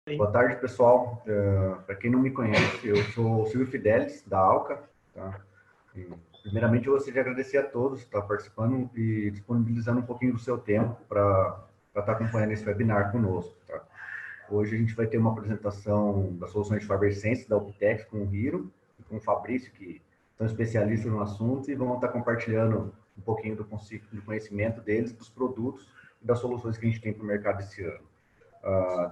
Boa tarde, pessoal. Para quem não me conhece, eu sou o Silvio Fidelis, da Alca. Tá? Primeiramente, eu gostaria de agradecer a todos que estão participando e disponibilizando um pouquinho do seu tempo para estar acompanhando esse webinar conosco. Tá? Hoje a gente vai ter uma apresentação das soluções de Faber Sense da Optex com o Hiro e com o Fabrício, que são especialistas no assunto e vão estar compartilhando um pouquinho do conhecimento deles, dos produtos e das soluções que a gente tem para o mercado esse ano.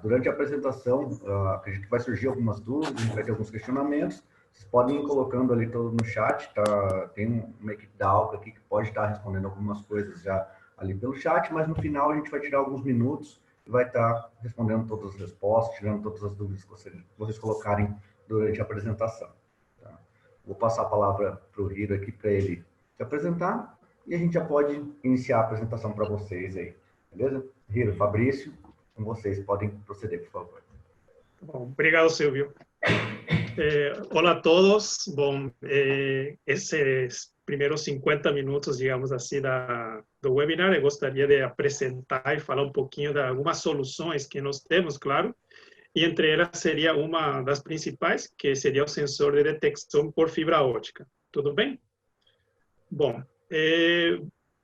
Durante a apresentação, acredito que vai surgir algumas dúvidas, a gente vai ter alguns questionamentos. Vocês podem ir colocando ali todo no chat, tá? Tem uma equipe da Alca aqui que pode estar respondendo algumas coisas já ali pelo chat, mas no final a gente vai tirar alguns minutos e vai estar respondendo todas as respostas, tirando todas as dúvidas que vocês colocarem durante a apresentação. Tá? Vou passar a palavra para o Hiro aqui para ele se apresentar e a gente já pode iniciar a apresentação para vocês aí, beleza? Hiro, Fabrício, com vocês, podem proceder, por favor. Bom, obrigado, Silvio. Olá a todos. Bom, esses primeiros 50 minutos, digamos assim, do webinar, eu gostaria de apresentar e falar um pouquinho de algumas soluções que nós temos, claro, e entre elas seria uma das principais, que seria o sensor de detecção por fibra ótica. Tudo bem? Bom,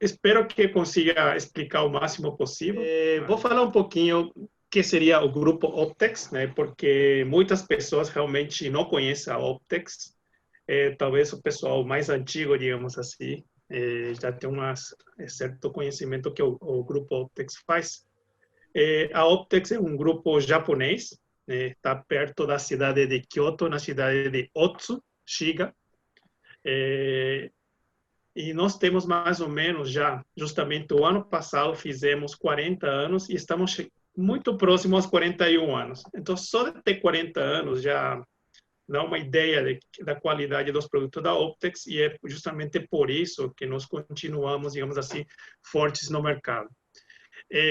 espero que consiga explicar o máximo possível. Vou falar um pouquinho que seria o grupo Optex, né? Porque muitas pessoas realmente não conhecem a Optex. Talvez o pessoal mais antigo, digamos assim, já tem um certo conhecimento que o grupo Optex faz. A Optex é um grupo japonês, está perto da cidade de Kyoto, na cidade de Otsu, Shiga. E nós temos mais ou menos já, justamente o ano passado, fizemos 40 anos e estamos muito próximos aos 41 anos. Então, só de ter 40 anos já dá uma ideia da qualidade dos produtos da Optex e é justamente por isso que nós continuamos, digamos assim, fortes no mercado.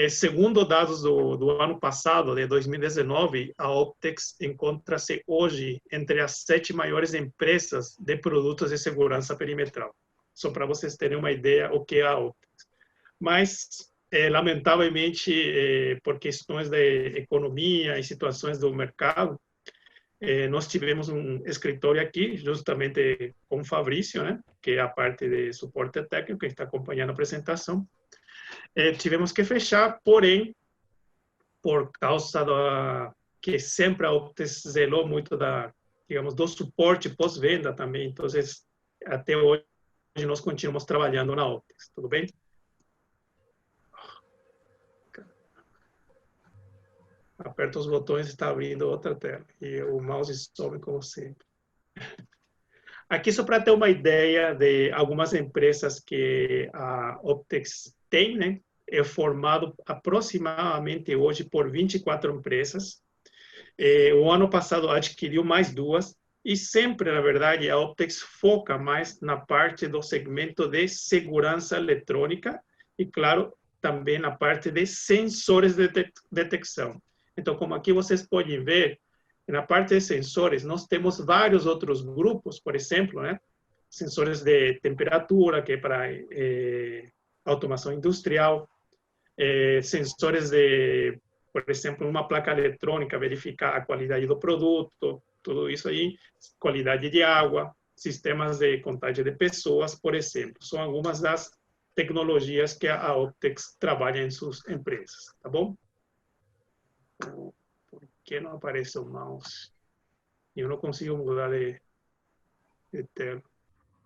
Segundo dados do ano passado, de 2019, a Optex encontra-se hoje entre as 7 maiores empresas de produtos de segurança perimetral. Só para vocês terem uma ideia o que é a Optex. Mas, lamentavelmente, por questões de economia e situações do mercado, nós tivemos um escritório aqui, justamente com o Fabrício, né, que é a parte de suporte técnico, que está acompanhando a apresentação. Tivemos que fechar, porém, por causa que sempre a Optex zelou muito digamos, do suporte pós-venda também. Então, até hoje, nós continuamos trabalhando na Optex, tudo bem? Aperta os botões e está abrindo outra tela. E o mouse some como sempre. Aqui só para ter uma ideia de algumas empresas que a Optex tem, né? É formado aproximadamente hoje por 24 empresas. O ano passado adquiriu mais 2 e sempre, na verdade, a Optex foca mais na parte do segmento de segurança eletrônica e, claro, também na parte de sensores de detecção. Então, como aqui vocês podem ver, na parte de sensores, nós temos vários outros grupos, por exemplo, né? Sensores de temperatura, que é para automação industrial, sensores de, por exemplo, uma placa eletrônica, verificar a qualidade do produto, tudo isso aí, qualidade de água, sistemas de contagem de pessoas, por exemplo. São algumas das tecnologias que a Optex trabalha em suas empresas, tá bom? Por que não aparece o mouse? Eu não consigo mudar de tela.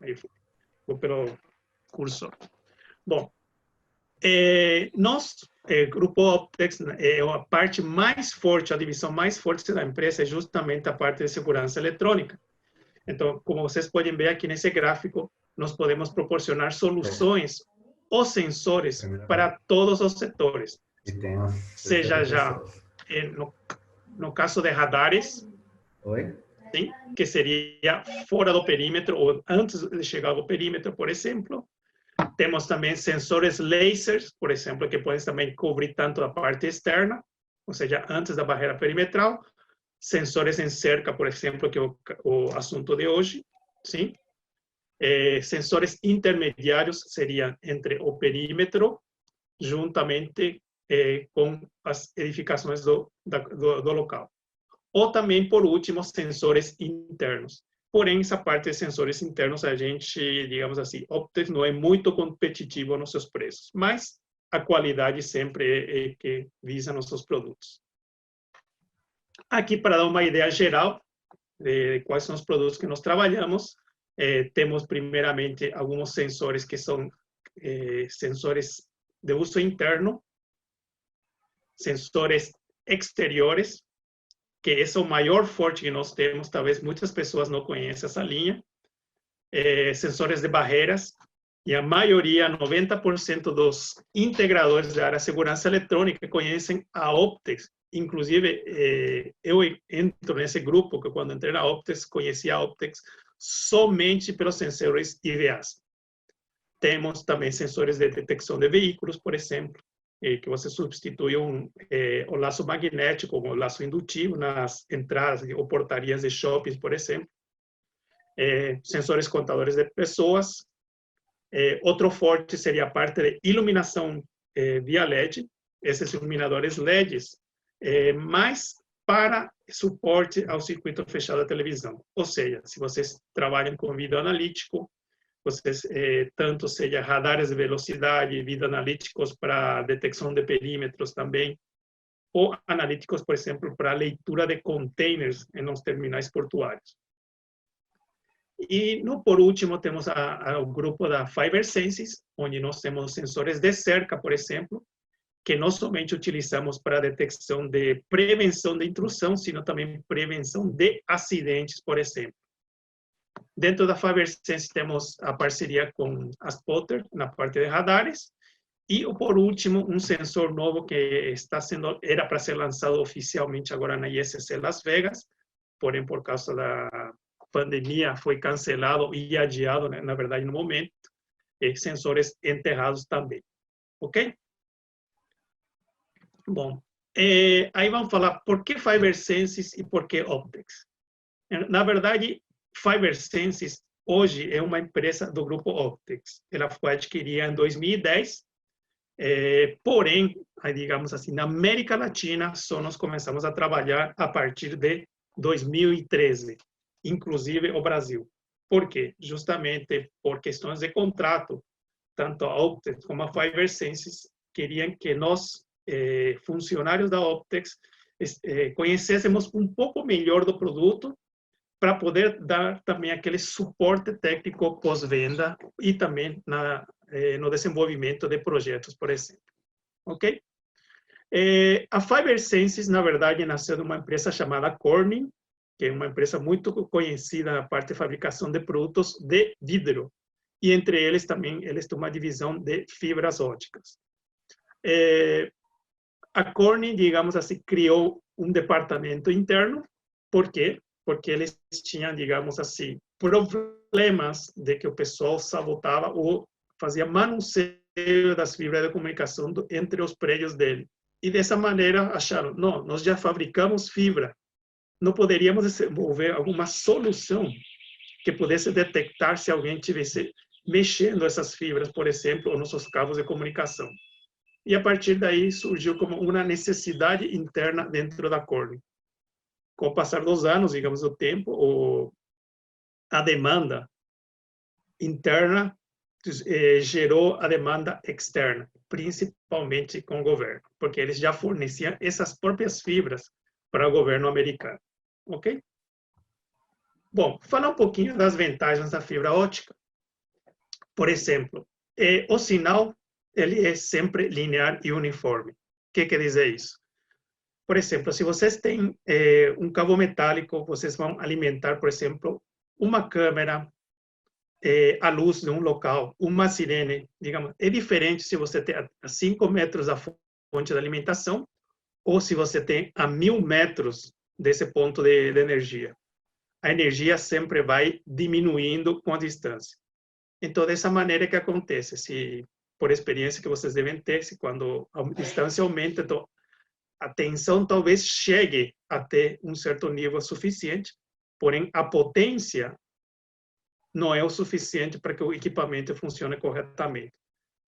Aí foi. Vou pelo cursor. Bom, nós, Grupo Optex, a parte mais forte, a divisão mais forte da empresa é justamente a parte de segurança eletrônica. Então, como vocês podem ver aqui nesse gráfico, nós podemos proporcionar soluções ou sensores para todos os setores. Seja já no caso de radares, sim, que seria fora do perímetro ou antes de chegar ao perímetro, por exemplo. Temos também sensores lasers, por exemplo, que podem também cobrir tanto a parte externa, ou seja, antes da barreira perimetral. Sensores em cerca, por exemplo, que é o assunto de hoje, sim. Sensores intermediários seriam entre o perímetro, juntamente com as edificações do local. ou também, por último, sensores internos. Porém, essa parte de sensores internos, a gente, digamos assim, Optex não é muito competitivo nos seus preços, mas a qualidade sempre é que visa nossos produtos. Aqui, para dar uma ideia geral de quais são os produtos que nós trabalhamos, temos, primeiramente, alguns sensores que são sensores de uso interno, sensores exteriores, que esse é o maior forte que nós temos, talvez muitas pessoas não conheçam essa linha, sensores de barreiras, e a maioria, 90% dos integradores da área de segurança eletrônica conhecem a Optex. Inclusive, eu entro nesse grupo, que quando entrei na Optex, conheci a Optex somente pelos sensores IVAs. Temos também sensores de detecção de veículos, por exemplo, que você substitui o laço magnético com o laço indutivo nas entradas ou portarias de shoppings, por exemplo. Sensores contadores de pessoas. Outro forte seria a parte de iluminação via LED, esses iluminadores LEDs, mas para suporte ao circuito fechado da televisão. Ou seja, se vocês trabalham com vídeo analítico, vocês, tanto seja radares de velocidade, vídeo analíticos para detecção de perímetros também, ou analíticos, por exemplo, para leitura de containers nos terminais portuários. E, por último, temos o grupo da Fiber Senses, onde nós temos sensores de cerca, por exemplo, que não somente utilizamos para detecção de prevenção de intrusão, sino também prevenção de acidentes, por exemplo. Dentro da Fiber Sense temos a parceria com a Spotter na parte de radares e, por último, um sensor novo que era para ser lançado oficialmente agora na ISC Las Vegas, porém por causa da pandemia foi cancelado e adiado, né, na verdade, no momento, sensores enterrados também, ok? Bom, aí vamos falar por que Fiber Senses e por que Optex. Na verdade, Fiber Senses hoje é uma empresa do grupo Optex. Ela foi adquirida em 2010, porém, digamos assim, na América Latina, só nós começamos a trabalhar a partir de 2013, inclusive o Brasil. Por quê? Justamente por questões de contrato, tanto a Optex como a Fiber Senses queriam que nós, funcionários da Optex, conhecêssemos um pouco melhor do produto para poder dar também aquele suporte técnico pós-venda e também no desenvolvimento de projetos, por exemplo. Ok? A Fiber Senses, na verdade, nasceu de uma empresa chamada Corning, que é uma empresa muito conhecida na parte de fabricação de produtos de vidro. E entre eles também, eles têm uma divisão de fibras óticas. A Corning, digamos assim, criou um departamento interno. Por quê? Porque eles tinham, digamos assim, problemas de que o pessoal sabotava ou fazia manuseio das fibras de comunicação entre os prédios dele. E dessa maneira acharam, não, nós já fabricamos fibra, não poderíamos desenvolver alguma solução que pudesse detectar se alguém estivesse mexendo essas fibras, por exemplo, ou nos seus cabos de comunicação. E a partir daí surgiu como uma necessidade interna dentro da Corning. Com o passar dos anos, digamos, o tempo, a demanda interna gerou a demanda externa, principalmente com o governo, porque eles já forneciam essas próprias fibras para o governo americano. Ok? Bom, falar um pouquinho das vantagens da fibra ótica. Por exemplo, o sinal ele é sempre linear e uniforme. O que quer dizer isso? Por exemplo, se vocês têm um cabo metálico, vocês vão alimentar, por exemplo, uma câmera, a luz de um local, uma sirene, digamos, é diferente se você tem a 5 metros da fonte de alimentação ou se você tem a 1000 metros desse ponto de energia. A energia sempre vai diminuindo com a distância. Então, dessa maneira que acontece, se por experiência que vocês devem ter, se quando a distância aumenta, então, a tensão talvez chegue até um certo nível suficiente, porém a potência não é o suficiente para que o equipamento funcione corretamente.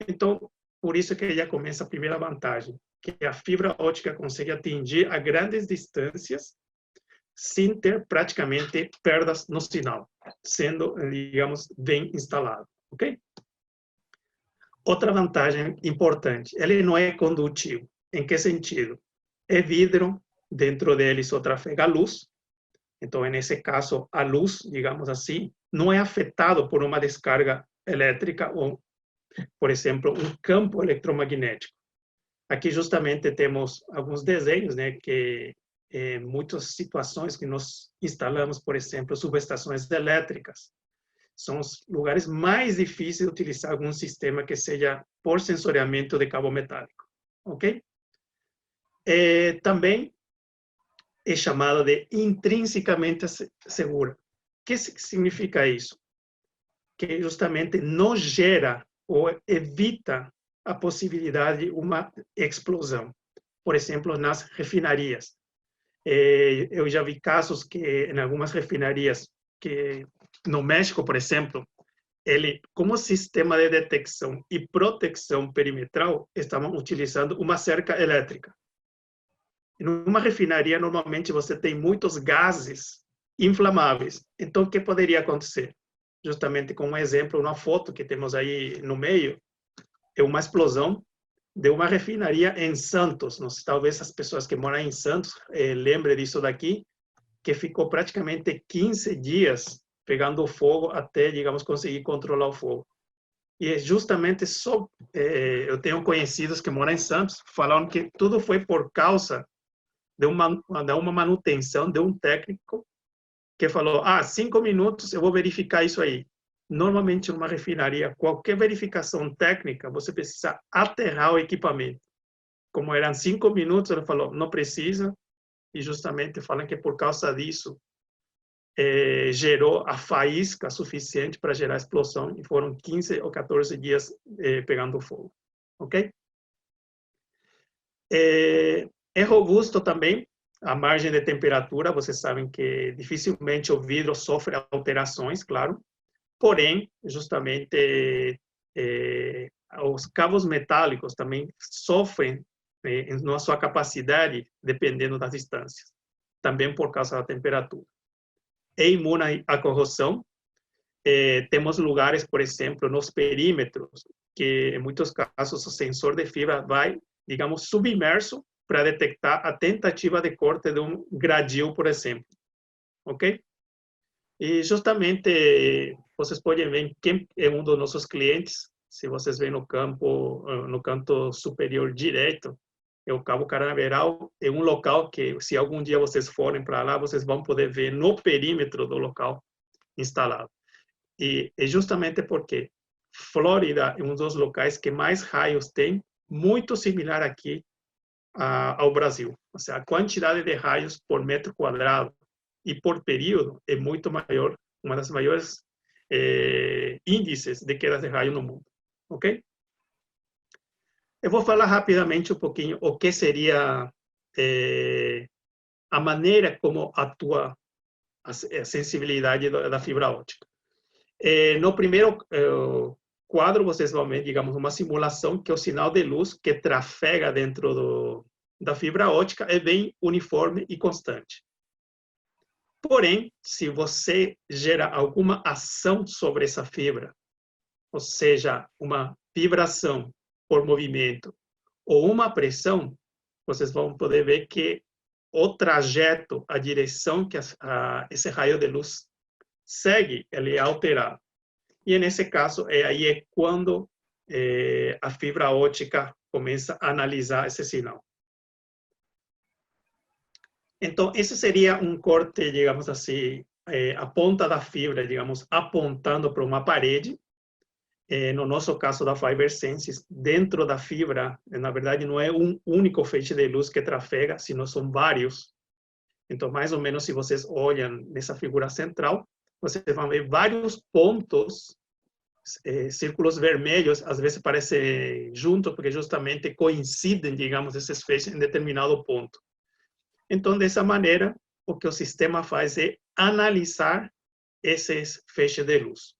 Então, por isso que já começa a primeira vantagem, que a fibra ótica consegue atingir a grandes distâncias sem ter praticamente perdas no sinal, sendo, digamos, bem instalado, ok? Outra vantagem importante, ele não é condutivo. Em que sentido? É vidro, dentro dele só trafega luz, então, nesse caso, a luz, digamos assim, não é afetado por uma descarga elétrica ou, por exemplo, um campo eletromagnético. Aqui justamente temos alguns desenhos, né, que muitas situações que nós instalamos, por exemplo, subestações elétricas, são os lugares mais difíceis de utilizar algum sistema que seja por sensoriamento de cabo metálico, ok? Também é chamada de intrinsecamente segura. O que significa isso? Que justamente não gera ou evita a possibilidade de uma explosão. Por exemplo, nas refinarias. Eu já vi casos que em algumas refinarias, que no México, por exemplo, ele, como sistema de detecção e proteção perimetral, estavam utilizando uma cerca elétrica. Em uma refinaria, normalmente você tem muitos gases inflamáveis. Então, o que poderia acontecer? Justamente com um exemplo, uma foto que temos aí no meio, é uma explosão de uma refinaria em Santos. Talvez as pessoas que moram em Santos lembrem disso daqui, que ficou praticamente 15 dias pegando fogo até, digamos, conseguir controlar o fogo. E é justamente só, eu tenho conhecidos que moram em Santos, falaram que tudo foi por causa de uma manutenção de um técnico que falou, 5 minutos eu vou verificar isso aí. Normalmente, numa refinaria, qualquer verificação técnica, você precisa aterrar o equipamento. Como eram 5 minutos, ele falou, não precisa, e justamente falam que por causa disso, gerou a faísca suficiente para gerar a explosão, e foram 15 ou 14 dias pegando fogo. Ok? É robusto também, a margem de temperatura, vocês sabem que dificilmente o vidro sofre alterações, claro, porém, justamente, os cabos metálicos também sofrem na sua capacidade, dependendo das distâncias, também por causa da temperatura. É imune à corrosão. Temos lugares, por exemplo, nos perímetros, que em muitos casos o sensor de fibra vai, digamos, submerso para detectar a tentativa de corte de um gradil, por exemplo. Ok? E justamente vocês podem ver quem é um dos nossos clientes. Se vocês veem no canto superior direito, é o Cabo Canaveral. É um local que, se algum dia vocês forem para lá, vocês vão poder ver no perímetro do local instalado. E é justamente porque Flórida é um dos locais que mais raios tem, muito similar aqui ao Brasil. Ou seja, a quantidade de raios por metro quadrado e por período é muito maior, uma das maiores índices de quedas de raio no mundo. Ok? Eu vou falar rapidamente um pouquinho o que seria a maneira como atua a sensibilidade da fibra óptica. No primeiro quadro, vocês vão ver, digamos, uma simulação que o sinal de luz que trafega dentro da fibra óptica é bem uniforme e constante. Porém, se você gera alguma ação sobre essa fibra, ou seja, uma vibração por movimento ou uma pressão, vocês vão poder ver que o trajeto, a direção que esse raio de luz segue, ele é alterado. E nesse caso, aí é quando a fibra óptica começa a analisar esse sinal. Então, esse seria um corte, digamos assim, a ponta da fibra, digamos, apontando para uma parede. No nosso caso da FiberSense, dentro da fibra, na verdade, não é um único feixe de luz que trafega, sino são vários. Então, mais ou menos, se vocês olham nessa figura central, vocês vão ver vários pontos, círculos vermelhos, às vezes parecem juntos, porque justamente coincidem, digamos, esses feixes em determinado ponto. Então, dessa maneira, o que o sistema faz é analisar esses feixes de luz.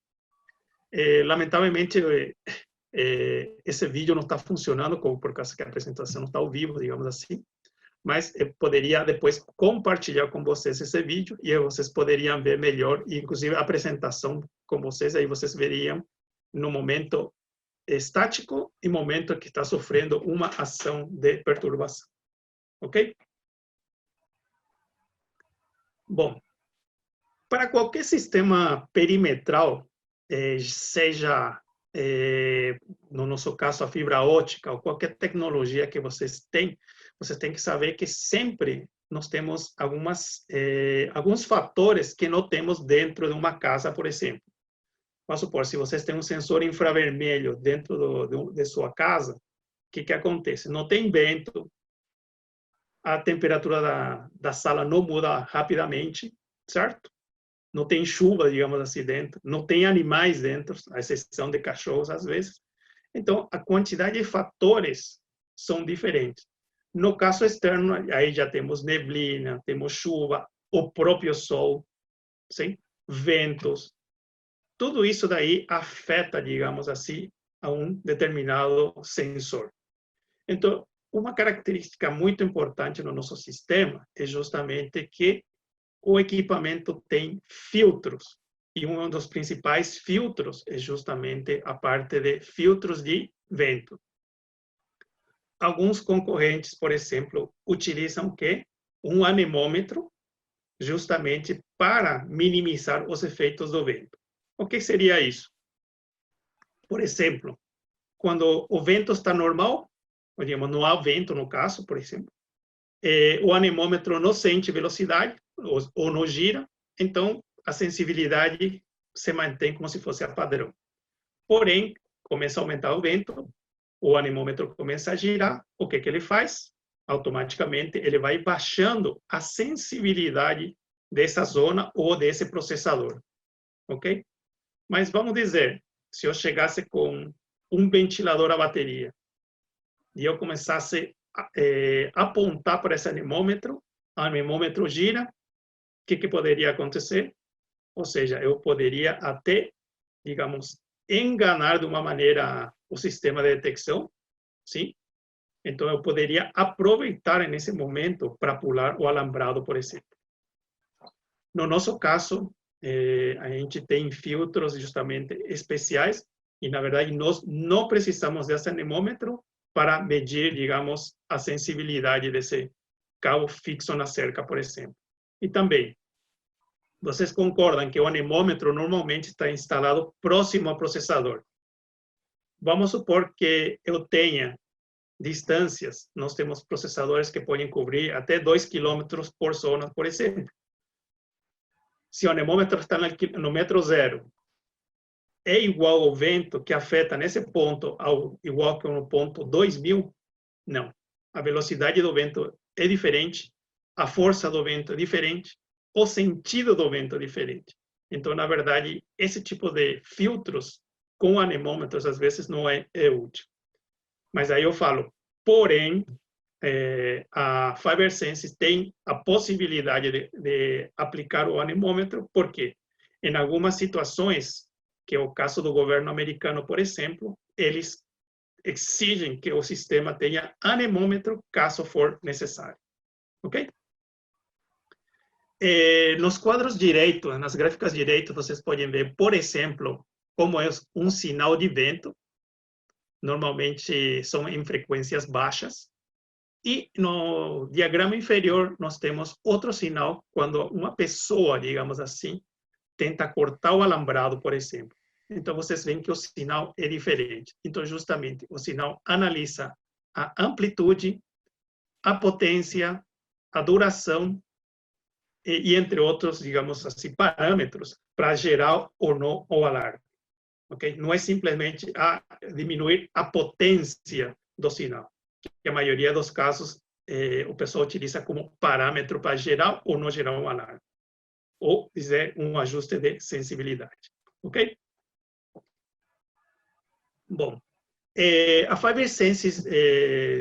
Lamentavelmente, esse vídeo não está funcionando, por causa que a apresentação não está ao vivo, digamos assim, mas eu poderia depois compartilhar com vocês esse vídeo e vocês poderiam ver melhor, inclusive a apresentação com vocês, aí vocês veriam no momento estático e momento que está sofrendo uma ação de perturbação. Ok? Bom, para qualquer sistema perimetral, seja, no nosso caso, a fibra ótica ou qualquer tecnologia que vocês têm que saber que sempre nós temos alguns fatores que não temos dentro de uma casa, por exemplo. Vamos supor, se vocês têm um sensor infravermelho dentro de sua casa, o que acontece? Não tem vento, a temperatura da sala não muda rapidamente, certo? Não tem chuva, digamos assim, dentro, não tem animais dentro, à exceção de cachorros, às vezes. Então, a quantidade de fatores são diferentes. No caso externo, aí já temos neblina, temos chuva, o próprio sol, sim? Ventos. Tudo isso daí afeta, digamos assim, a um determinado sensor. Então, uma característica muito importante no nosso sistema é justamente que o equipamento tem filtros. E um dos principais filtros é justamente a parte de filtros de vento. Alguns concorrentes, por exemplo, utilizam o quê? Um anemômetro, justamente para minimizar os efeitos do vento. O que seria isso? Por exemplo, quando o vento está normal, digamos, não há vento no caso, por exemplo, o anemômetro não sente velocidade ou não gira, então a sensibilidade se mantém como se fosse a padrão. Porém, começa a aumentar o vento, o anemômetro começa a girar, o que ele faz? Automaticamente ele vai baixando a sensibilidade dessa zona ou desse processador, ok? Mas vamos dizer, se eu chegasse com um ventilador à bateria e eu começasse a apontar para esse anemômetro, o anemômetro gira, o que poderia acontecer? Ou seja, eu poderia até, digamos, enganar de uma maneira o sistema de detecção, sim? Então, eu poderia aproveitar nesse momento para pular o alambrado, por exemplo. No nosso caso, a gente tem filtros justamente especiais e, na verdade, nós não precisamos desse anemômetro para medir, digamos, a sensibilidade desse cabo fixo na cerca, por exemplo. E também, vocês concordam que o anemômetro normalmente está instalado próximo ao processador. Vamos supor que eu tenha distâncias, nós temos processadores que podem cobrir até 2 km por zona, por exemplo. Se o anemômetro está no metro zero, é igual ao vento que afeta nesse ponto igual que no ponto 2000? Não. A velocidade do vento é diferente, a força do vento é diferente, o sentido do vento é diferente. Então, na verdade, esse tipo de filtros com anemômetros, às vezes, não é útil. Mas aí eu falo, porém, a FiberSense tem a possibilidade de aplicar o anemômetro, porque em algumas situações, que é o caso do governo americano, por exemplo, eles exigem que o sistema tenha anemômetro caso for necessário. Ok? Nos quadros direitos, nas gráficas direitas, vocês podem ver, por exemplo, como é um sinal de vento. Normalmente são em frequências baixas. E no diagrama inferior, nós temos outro sinal quando uma pessoa, digamos assim, tenta cortar o alambrado, por exemplo. Então, vocês veem que o sinal é diferente. Então, justamente, o sinal analisa a amplitude, a potência, a duração, e entre outros, digamos assim, parâmetros para gerar ou não o alarme. Okay? Não é simplesmente diminuir a potência do sinal, que a maioria dos casos o pessoal utiliza como parâmetro para gerar ou não gerar um alarme, ou dizer um ajuste de sensibilidade. Ok? Bom, a FiberSense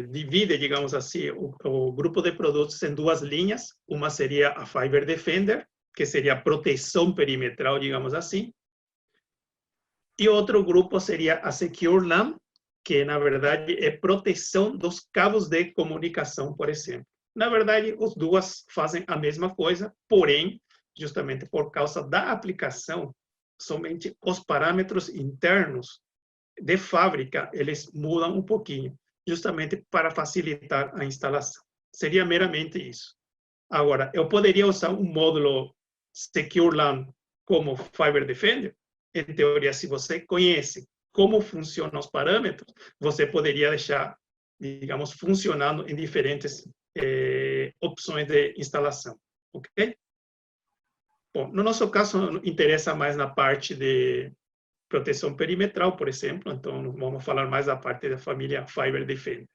divide, digamos assim, o grupo de produtos em duas linhas. Uma seria a Fiber Defender, que seria a proteção perimetral, digamos assim. E outro grupo seria a Secure LAN, que na verdade é proteção dos cabos de comunicação, por exemplo. Na verdade, as duas fazem a mesma coisa, porém, justamente por causa da aplicação, somente os parâmetros internos de fábrica, eles mudam um pouquinho, justamente para facilitar a instalação. Seria meramente isso. Agora, eu poderia usar um módulo Secure LAN como Fiber Defender? Em teoria, se você conhece como funcionam os parâmetros, você poderia deixar, digamos, funcionando em diferentes opções de instalação, ok? Bom, no nosso caso, interessa mais na parte de proteção perimetral, por exemplo, então vamos falar mais da parte da família Fiber Defender.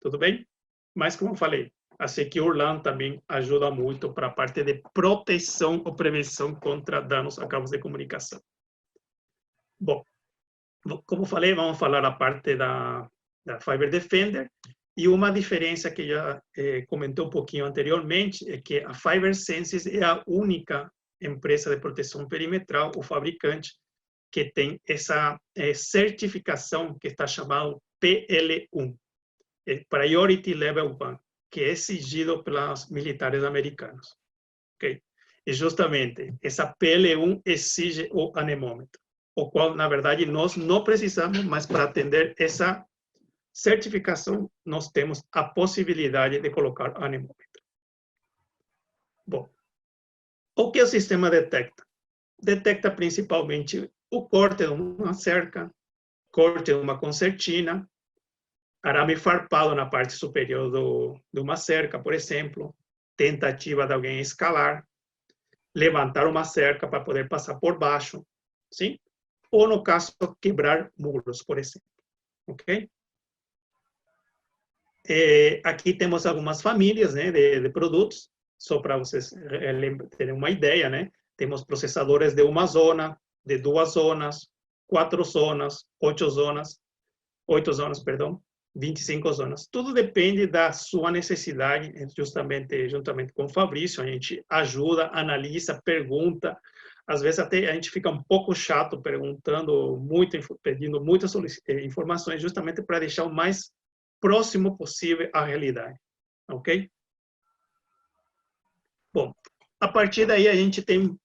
Tudo bem? Mas, como eu falei, a Secure LAN também ajuda muito para a parte de proteção ou prevenção contra danos a cabos de comunicação. Bom, como falei, vamos falar a parte da Fiber Defender. E uma diferença que já comentei um pouquinho anteriormente é que a Fiber Senses é a única empresa de proteção perimetral, o fabricante, que tem essa certificação que está chamada PL1, Priority Level 1, que é exigido pelos militares americanos. Okay? E justamente essa PL1 exige o anemômetro, o qual, na verdade, nós não precisamos, mas para atender essa certificação, nós temos a possibilidade de colocar anemômetro. Bom, o que o sistema detecta? Detecta principalmente o corte de uma cerca, corte de uma concertina, arame farpado na parte superior de uma cerca, por exemplo, tentativa de alguém escalar, levantar uma cerca para poder passar por baixo, sim? Ou, no caso, quebrar muros, por exemplo, ok? Aqui temos algumas famílias, né, de produtos, só para vocês terem uma ideia, né? Temos processadores de uma zona, de 2 zonas, 4 zonas, 8 zonas, 25 zonas. Tudo depende da sua necessidade, juntamente com o Fabrício, a gente ajuda, analisa, pergunta. Às vezes até a gente fica um pouco chato perguntando muito, pedindo muitas informações, justamente para deixar o mais próximo possível à realidade, ok? Bom, a partir daí a gente tem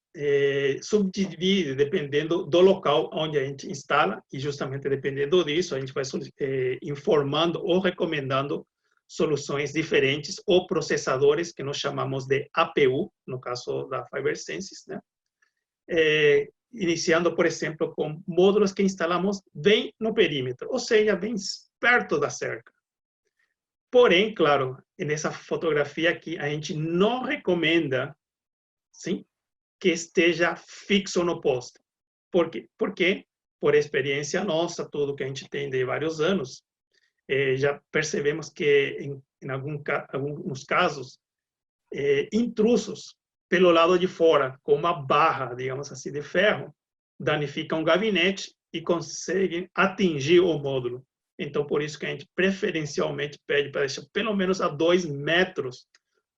subdivide dependendo do local onde a gente instala e justamente dependendo disso a gente vai informando ou recomendando soluções diferentes ou processadores que nós chamamos de APU, no caso da Fiber Senses, né? Iniciando, por exemplo, com módulos que instalamos bem no perímetro, ou seja, bem perto da cerca. Porém, claro, nessa fotografia aqui, a gente não recomenda, sim, que esteja fixo no poste. Por quê? Porque, por experiência nossa, tudo que a gente tem de vários anos, já percebemos que, em alguns casos, intrusos pelo lado de fora, com uma barra, digamos assim, de ferro, danificam o gabinete e conseguem atingir o módulo. Então, por isso que a gente preferencialmente pede para deixar pelo menos a 2 metros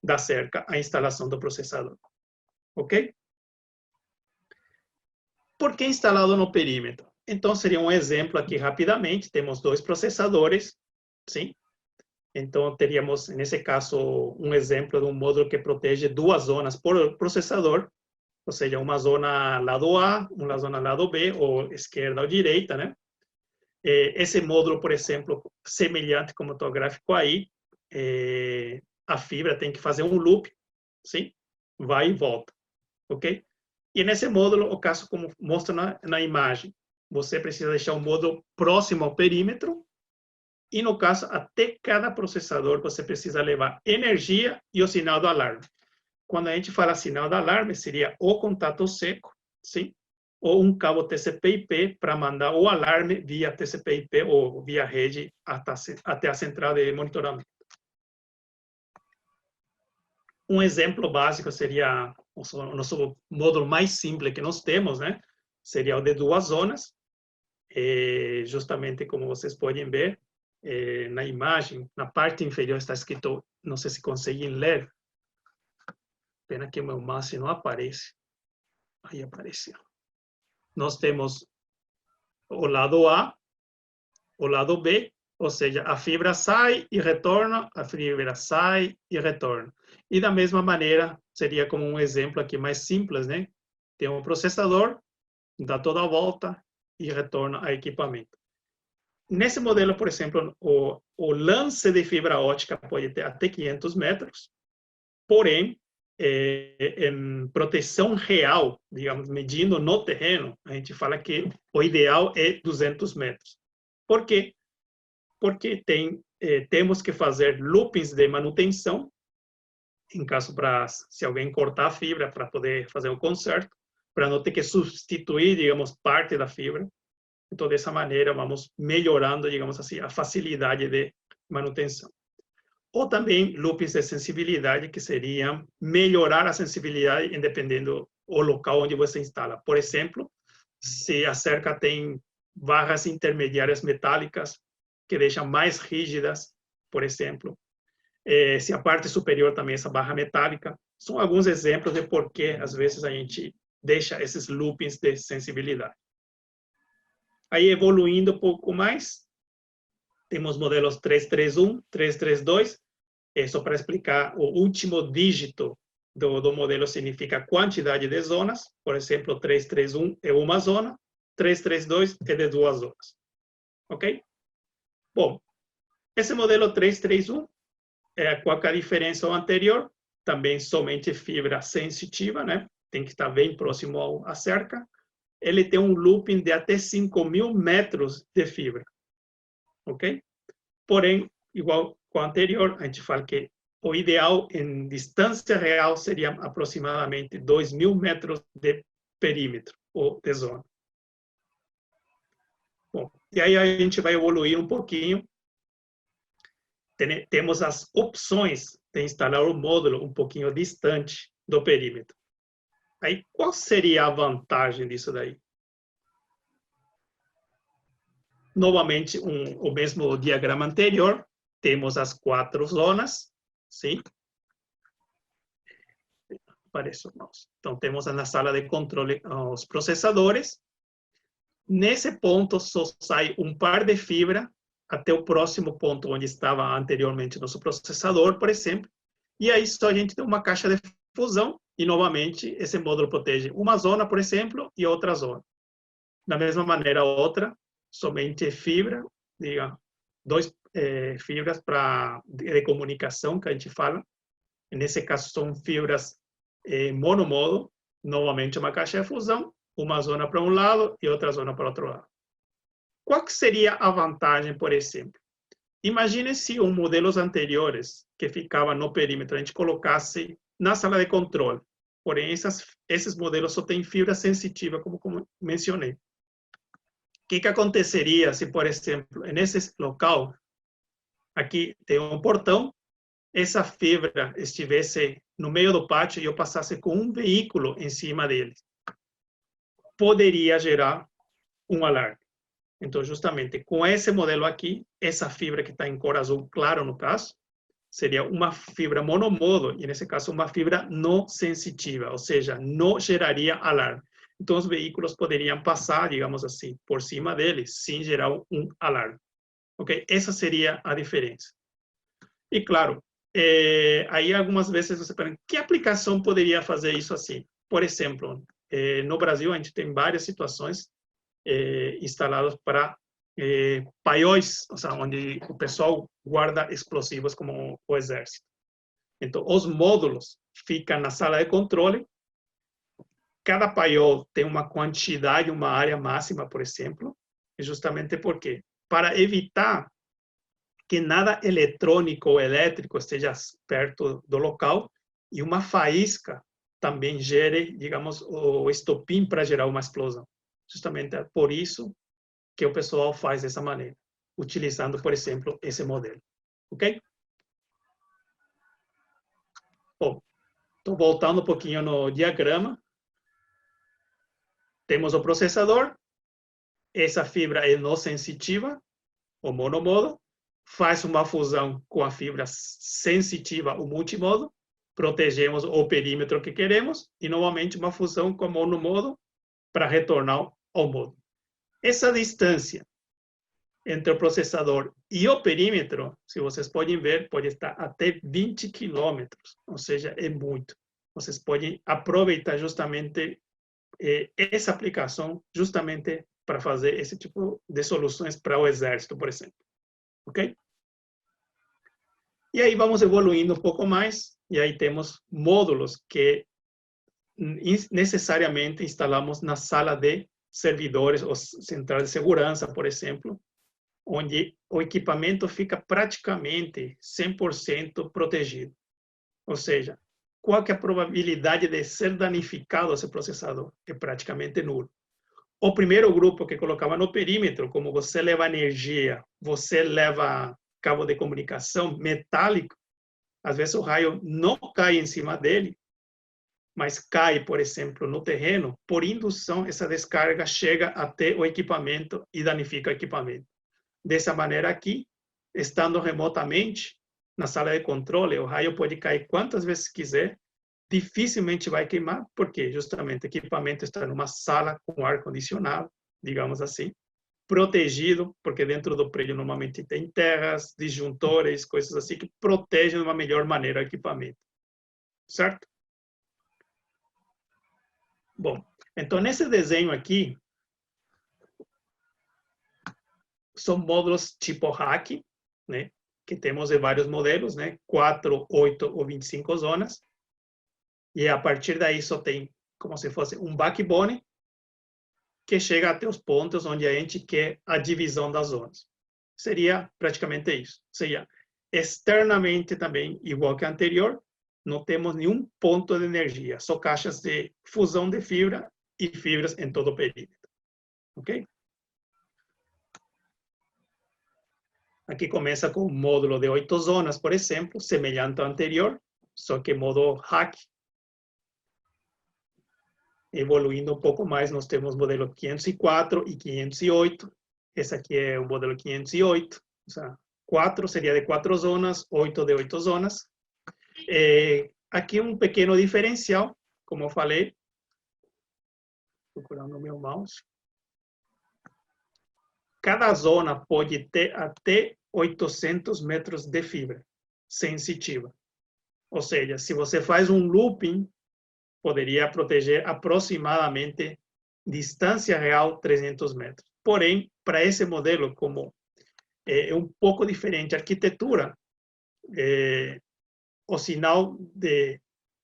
da cerca a instalação do processador. Ok? Por que instalado no perímetro? Então, seria um exemplo aqui rapidamente. Temos 2 processadores, sim? Então, teríamos, nesse caso, um exemplo de um módulo que protege 2 zonas por processador, ou seja, uma zona lado A, uma zona lado B, ou esquerda ou direita, né? Esse módulo, por exemplo, semelhante como está o gráfico aí, a fibra tem que fazer um loop, sim? Vai e volta, ok? E nesse módulo, o caso como mostra na imagem, você precisa deixar o módulo próximo ao perímetro e, no caso, até cada processador, você precisa levar energia e o sinal do alarme. Quando a gente fala sinal de alarme, seria o contato seco, sim? Ou um cabo TCP/IP para mandar o alarme via TCP/IP ou via rede até a central de monitoramento. Um exemplo básico seria o nosso módulo mais simples que nós temos, né? Seria o de 2 zonas, justamente como vocês podem ver na imagem, na parte inferior está escrito, não sei se conseguem ler, pena que o meu mouse não aparece. Aí apareceu. Nós temos o lado A, o lado B Ou seja, a fibra sai e retorna, a fibra sai e retorna. E da mesma maneira, seria como um exemplo aqui mais simples, né? Tem um processador, dá toda a volta e retorna ao equipamento. Nesse modelo, por exemplo, o lance de fibra ótica pode ter até 500 metros, porém, em proteção real, digamos, medindo no terreno, a gente fala que o ideal é 200 metros. Por quê? Porque temos que fazer loopings de manutenção, em caso se alguém cortar a fibra, para poder fazer o conserto, para não ter que substituir, digamos, parte da fibra. Então, dessa maneira, vamos melhorando, digamos assim, a facilidade de manutenção. Ou também loopings de sensibilidade, que seriam melhorar a sensibilidade dependendo do local onde você instala. Por exemplo, se a cerca tem barras intermediárias metálicas que deixam mais rígidas, por exemplo. Se a parte superior também, essa barra metálica. São alguns exemplos de por que, às vezes, a gente deixa esses loopings de sensibilidade. Aí, evoluindo um pouco mais, temos modelos 331, 332. Só para explicar, o último dígito do modelo significa quantidade de zonas. Por exemplo, 331 é uma zona, 332 é de 2 zonas. Ok? Bom, esse modelo 331, qual é a diferença ao anterior? Também somente fibra sensitiva, né? Tem que estar bem próximo à cerca. Ele tem um looping de até 5.000 metros de fibra. Ok? Porém, igual com o anterior, a gente fala que o ideal em distância real seria aproximadamente 2.000 metros de perímetro ou de zona. Bom, e aí a gente vai evoluir um pouquinho. Temos as opções de instalar o módulo um pouquinho distante do perímetro. Aí, qual seria a vantagem disso daí? Novamente, o mesmo diagrama anterior, temos as 4 zonas, sim? Aparece o mouse. Então, temos na sala de controle os processadores. Nesse ponto, só sai um par de fibra até o próximo ponto onde estava anteriormente nosso processador, por exemplo. E aí só a gente tem uma caixa de fusão e, novamente, esse módulo protege uma zona, por exemplo, e outra zona. Da mesma maneira, outra, somente fibra, diga, 2 fibras de comunicação, que a gente fala. Nesse caso, são fibras monomodo, novamente uma caixa de fusão, uma zona para um lado e outra zona para o outro lado. Qual que seria a vantagem, por exemplo? Imagine se os modelos anteriores que ficavam no perímetro a gente colocasse na sala de controle. Porém, esses modelos só têm fibra sensitiva, como mencionei. O que aconteceria se, por exemplo, nesse local, aqui tem um portão, essa fibra estivesse no meio do pátio e eu passasse com um veículo em cima dele? Poderia gerar um alarme. Então, justamente, com esse modelo aqui, essa fibra que está em cor azul claro, no caso, seria uma fibra monomodo, e nesse caso, uma fibra não sensitiva, ou seja, não geraria alarme. Então, os veículos poderiam passar, digamos assim, por cima dele, sem gerar um alarme. Ok? Essa seria a diferença. E, claro, aí algumas vezes você pergunta, que aplicação poderia fazer isso assim? Por exemplo, no Brasil, a gente tem várias situações instalados para paióis, ou seja, onde o pessoal guarda explosivos como o exército. Então, os módulos ficam na sala de controle. Cada paiol tem uma quantidade, uma área máxima, por exemplo, e justamente porque, para evitar que nada eletrônico ou elétrico esteja perto do local e uma faísca também gere, digamos, o estopim para gerar uma explosão. Justamente é por isso que o pessoal faz dessa maneira, utilizando, por exemplo, esse modelo. Ok? Bom, estou voltando um pouquinho no diagrama. Temos o processador. Essa fibra é não sensitiva, o monomodo. Faz uma fusão com a fibra sensitiva, o multimodo. Protegemos o perímetro que queremos. E, novamente, uma fusão com o monomodo para retornar ao modo. Essa distância entre o processador e o perímetro, se vocês podem ver, pode estar até 20 quilômetros, ou seja, é muito. Vocês podem aproveitar justamente essa aplicação justamente para fazer esse tipo de soluções para o exército, por exemplo. Ok? E aí vamos evoluindo um pouco mais, e aí temos módulos que necessariamente instalamos na sala de servidores ou central de segurança, por exemplo, onde o equipamento fica praticamente 100% protegido. Ou seja, qual que é a probabilidade de ser danificado esse processador? É praticamente nulo. O primeiro grupo que colocava no perímetro, como você leva energia, você leva cabo de comunicação metálico, às vezes o raio não cai em cima dele, mas cai, por exemplo, no terreno, por indução, essa descarga chega até o equipamento e danifica o equipamento. Dessa maneira aqui, estando remotamente, na sala de controle, o raio pode cair quantas vezes quiser, dificilmente vai queimar, porque justamente o equipamento está numa sala com ar-condicionado, digamos assim, protegido, porque dentro do prédio normalmente tem terras, disjuntores, coisas assim que protegem de uma melhor maneira o equipamento. Certo? Bom, então nesse desenho aqui, são módulos tipo rack, né? Que temos de vários modelos, né? 4, 8 ou 25 zonas. E a partir daí só tem como se fosse um backbone que chega até os pontos onde a gente quer a divisão das zonas. Seria praticamente isso. Seria externamente também, igual que a anterior, não temos nenhum ponto de energia, só caixas de fusão de fibra e fibras em todo o perímetro. Ok? Aqui começa com um módulo de 8 zonas, por exemplo, semelhante ao anterior, só que modo hack. Evoluindo um pouco mais, nós temos o modelo 504 e 508. Esse aqui é o modelo 508. Ou seja, 4 seria de 4 zonas, 8 de 8 zonas. Aqui um pequeno diferencial, como eu falei. Procurando o meu mouse. Cada zona pode ter até 800 metros de fibra sensitiva. Ou seja, se você faz um looping, poderia proteger aproximadamente distância real 300 metros. Porém, para esse modelo, como é um pouco diferente a arquitetura, o sinal de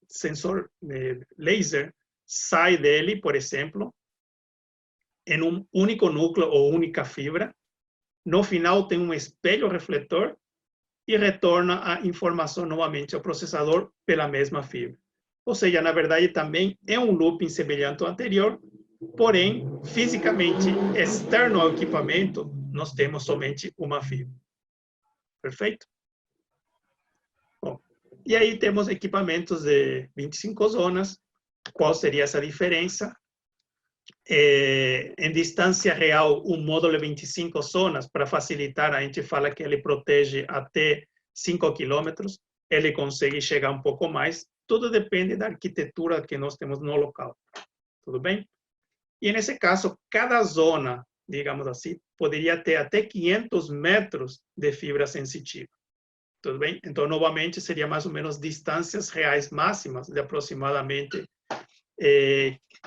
sensor de laser sai dele, por exemplo, em um único núcleo ou única fibra. No final tem um espelho refletor e retorna a informação novamente ao processador pela mesma fibra. Ou seja, na verdade, também é um looping semelhante ao anterior, porém, fisicamente externo ao equipamento, nós temos somente uma fibra. Perfeito? Bom, e aí temos equipamentos de 25 zonas. Qual seria essa diferença? Em distância real, um módulo de 25 zonas, para facilitar, a gente fala que ele protege até 5 quilômetros, ele consegue chegar um pouco mais, tudo depende da arquitetura que nós temos no local. Tudo bem? E nesse caso, cada zona, digamos assim, poderia ter até 500 metros de fibra sensitiva. Tudo bem? Então, novamente, seria mais ou menos distâncias reais máximas de aproximadamente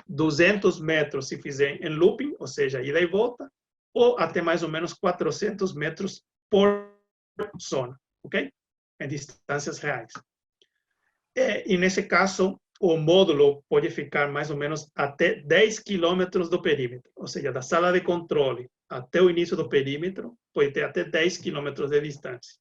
200 metros se fizer em looping, ou seja, ida e volta, ou até mais ou menos 400 metros por zona, ok? Em distâncias reais. E nesse caso, o módulo pode ficar mais ou menos até 10 quilômetros do perímetro, ou seja, da sala de controle até o início do perímetro, pode ter até 10 quilômetros de distância.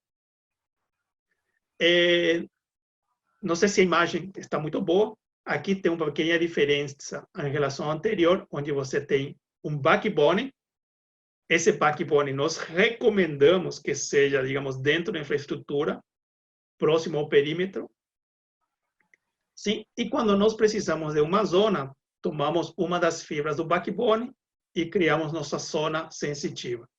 Não sei se a imagem está muito boa. Aqui tem uma pequena diferença em relação ao anterior, onde você tem um backbone. Esse backbone nós recomendamos que seja, digamos, dentro da infraestrutura, próximo ao perímetro. Sim, e quando nós precisamos de uma zona, tomamos uma das fibras do backbone e criamos nossa zona sensitiva.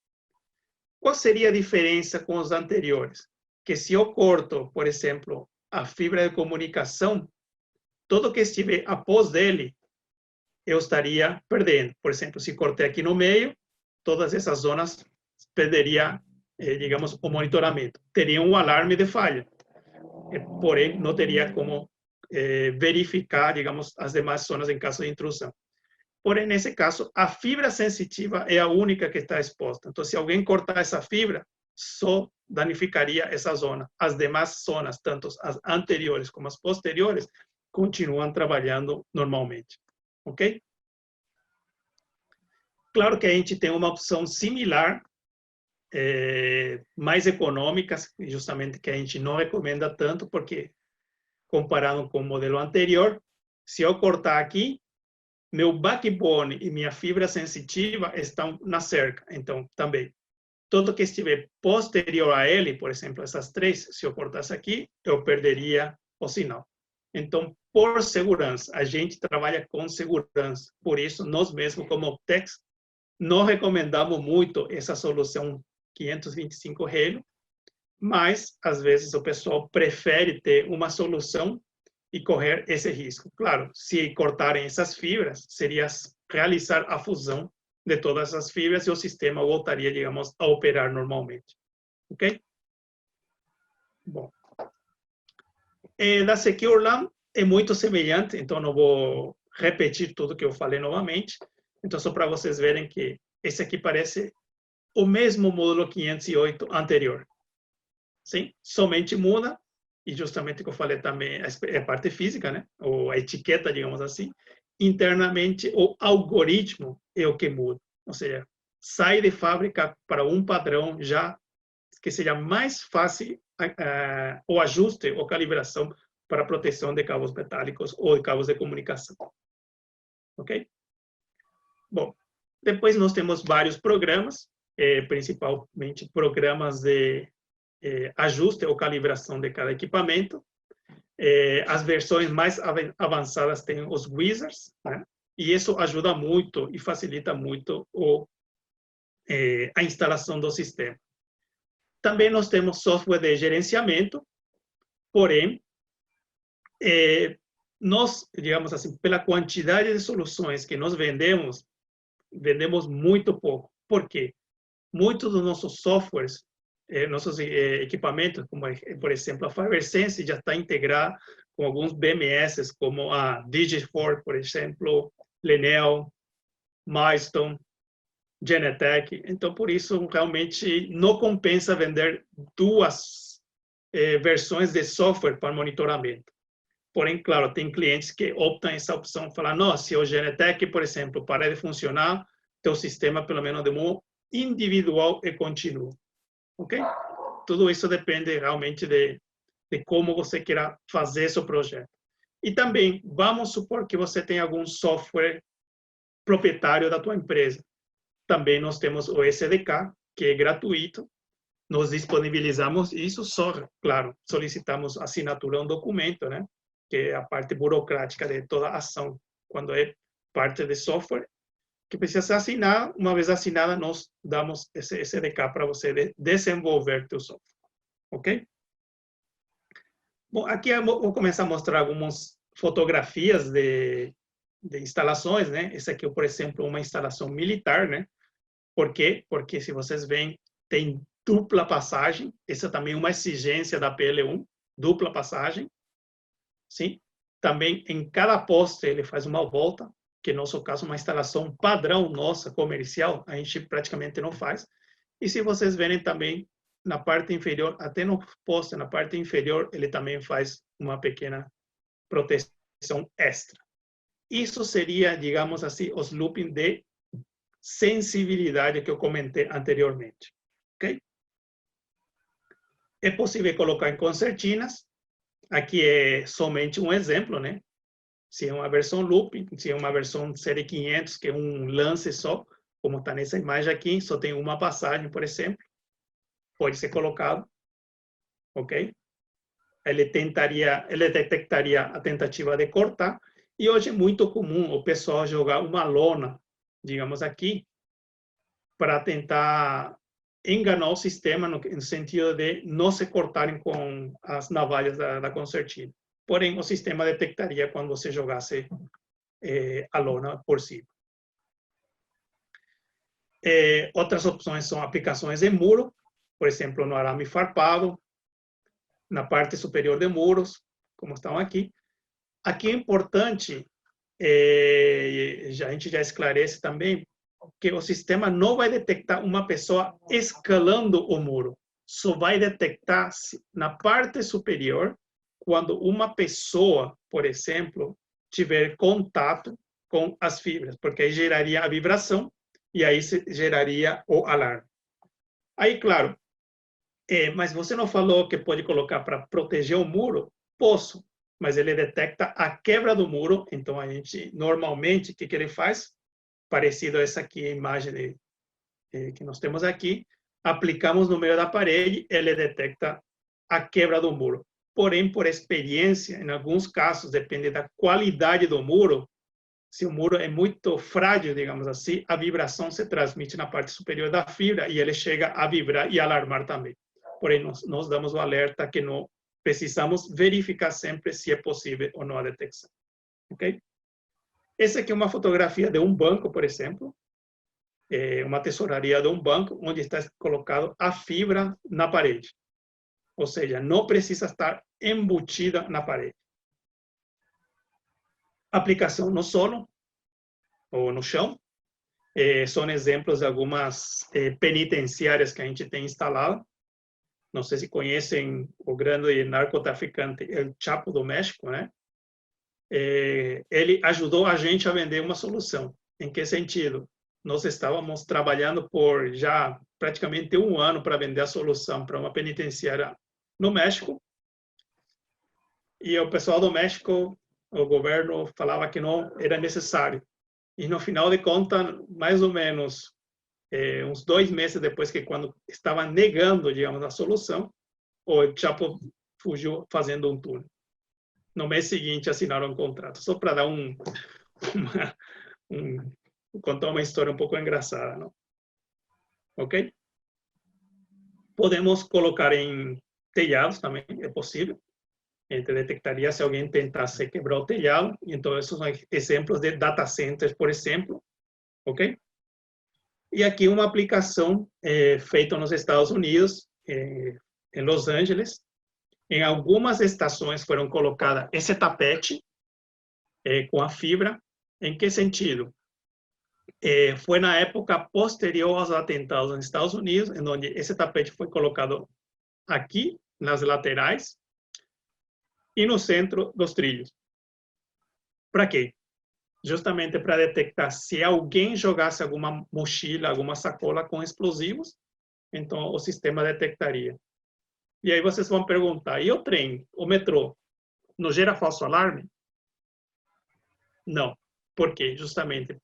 Qual seria a diferença com os anteriores? Que se eu corto, por exemplo, a fibra de comunicação, tudo que estiver após dele, eu estaria perdendo. Por exemplo, se cortei aqui no meio, todas essas zonas perderia, digamos, o monitoramento. Teria um alarme de falha, porém não teria como verificar, digamos, as demais zonas em caso de intrusão. Porém, nesse caso, a fibra sensitiva é a única que está exposta. Então, se alguém cortar essa fibra, só danificaria essa zona. As demais zonas, tanto as anteriores como as posteriores, continuam trabalhando normalmente. Ok? Claro que a gente tem uma opção similar, mais econômica, justamente que a gente não recomenda tanto, porque comparado com o modelo anterior, se eu cortar aqui, meu backbone e minha fibra sensitiva estão na cerca. Então, também, tudo que estiver posterior a ele, por exemplo, essas três, se eu cortasse aqui, eu perderia o sinal. Então, por segurança, a gente trabalha com segurança. Por isso, nós mesmos, como Optex, não recomendamos muito essa solução 525 Halo, mas, às vezes, o pessoal prefere ter uma solução e correr esse risco. Claro, se cortarem essas fibras, seria realizar a fusão de todas as fibras e o sistema voltaria, digamos, a operar normalmente. Ok? Bom. Da Secure LAN é muito semelhante, então não vou repetir tudo que eu falei novamente. Então, só para vocês verem que esse aqui parece o mesmo módulo 508 anterior. Sim? Somente muda, e justamente o que eu falei também, é a parte física, né? Ou a etiqueta, digamos assim. Internamente, o algoritmo é o que muda. Ou seja, sai de fábrica para um padrão já que seja mais fácil o ajuste ou calibração para a proteção de cabos metálicos ou de cabos de comunicação. Ok? Bom, depois nós temos vários programas, principalmente programas de ajuste ou calibração de cada equipamento. As versões mais avançadas têm os wizards, né? E isso ajuda muito e facilita muito a instalação do sistema. Também nós temos software de gerenciamento, porém, nós, digamos assim, pela quantidade de soluções que nós vendemos muito pouco. Por quê? Muitos dos nossos softwares, nossos equipamentos, como, por exemplo, a FiberSense já está integrada com alguns BMS, como a Digifor, por exemplo, Lenel, Milestone, Genetec. Então, por isso, realmente, não compensa vender duas versões de software para monitoramento. Porém, claro, tem clientes que optam essa opção, falar, não, se o Genetec, por exemplo, parar de funcionar, teu sistema, pelo menos de modo individual e contínuo. Ok? Tudo isso depende realmente de como você queira fazer seu projeto. E também, vamos supor que você tem algum software proprietário da tua empresa. Também nós temos o SDK, que é gratuito. Nós disponibilizamos isso só, claro, solicitamos assinatura um documento, né? Que é a parte burocrática de toda a ação, quando é parte de software, que precisa ser assinada. Uma vez assinada, nós damos esse SDK para você desenvolver teu software. Ok? Bom, aqui eu vou começar a mostrar algumas fotografias de instalações, né? Esse aqui, por exemplo, uma instalação militar, né? Por quê? Porque, se vocês veem, tem dupla passagem. Essa também é uma exigência da PL1, dupla passagem. Sim? Também, em cada poste, ele faz uma volta, que no nosso caso, uma instalação padrão nossa, comercial, a gente praticamente não faz. E se vocês verem também, na parte inferior, até no poste, na parte inferior, ele também faz uma pequena proteção extra. Isso seria, digamos assim, os looping de sensibilidade que eu comentei anteriormente. Ok? É possível colocar em concertinas. Aqui é somente um exemplo, né? Se é uma versão looping, se é uma versão série 500, que é um lance só, como está nessa imagem aqui, só tem uma passagem, por exemplo, pode ser colocado, ok? Ele detectaria a tentativa de cortar, e hoje é muito comum o pessoal jogar uma lona, digamos aqui, para tentar enganar o sistema no sentido de não se cortarem com as navalhas da concertina. Porém, o sistema detectaria quando você jogasse a lona por cima. Outras opções são aplicações em muro, por exemplo, no arame farpado, na parte superior de muros, como estão aqui. Aqui é importante, a gente já esclarece também, que o sistema não vai detectar uma pessoa escalando o muro, só vai detectar na parte superior quando uma pessoa, por exemplo, tiver contato com as fibras, porque aí geraria a vibração e aí geraria o alarme. Aí, claro, mas você não falou que pode colocar para proteger o muro? Posso, mas ele detecta a quebra do muro, então a gente, normalmente, o que ele faz? Parecido a essa aqui, a imagem que nós temos aqui, aplicamos no meio da parede, ele detecta a quebra do muro. Porém, por experiência, em alguns casos, depende da qualidade do muro, se o muro é muito frágil, digamos assim, a vibração se transmite na parte superior da fibra e ele chega a vibrar e alarmar também. Porém, nós damos o alerta que não precisamos verificar sempre se é possível ou não a detecção. Ok? Essa aqui é uma fotografia de um banco, por exemplo, uma tesouraria de um banco, onde está colocado a fibra na parede. Ou seja, não precisa estar embutida na parede. Aplicação no solo ou no chão. São exemplos de algumas penitenciárias que a gente tem instalado. Não sei se conhecem o grande narcotraficante El Chapo do México, né? Ele ajudou a gente a vender uma solução. Em que sentido? Nós estávamos trabalhando por já praticamente 1 ano para vender a solução para uma penitenciária no México. E o pessoal do México, o governo falava que não era necessário. E no final de contas, mais ou menos uns 2 meses depois que quando estava negando, digamos, a solução, o Chapo fugiu fazendo um túnel. No mês seguinte assinaram um contrato. Só para dar contar uma história um pouco engraçada, não? Ok? Podemos colocar em telhados também, é possível. A gente detectaria se alguém tentasse quebrar o telhado. Então, esses são exemplos de data centers, por exemplo. Ok? E aqui uma aplicação feita nos Estados Unidos, em Los Angeles. Em algumas estações foram colocadas esse tapete com a fibra. Em que sentido? Foi na época posterior aos atentados nos Estados Unidos, em onde esse tapete foi colocado aqui, nas laterais, e no centro dos trilhos. Para quê? Justamente para detectar se alguém jogasse alguma mochila, alguma sacola com explosivos, então o sistema detectaria. E aí vocês vão perguntar, e o trem, o metrô, não gera falso alarme? Não. Por quê? Justamente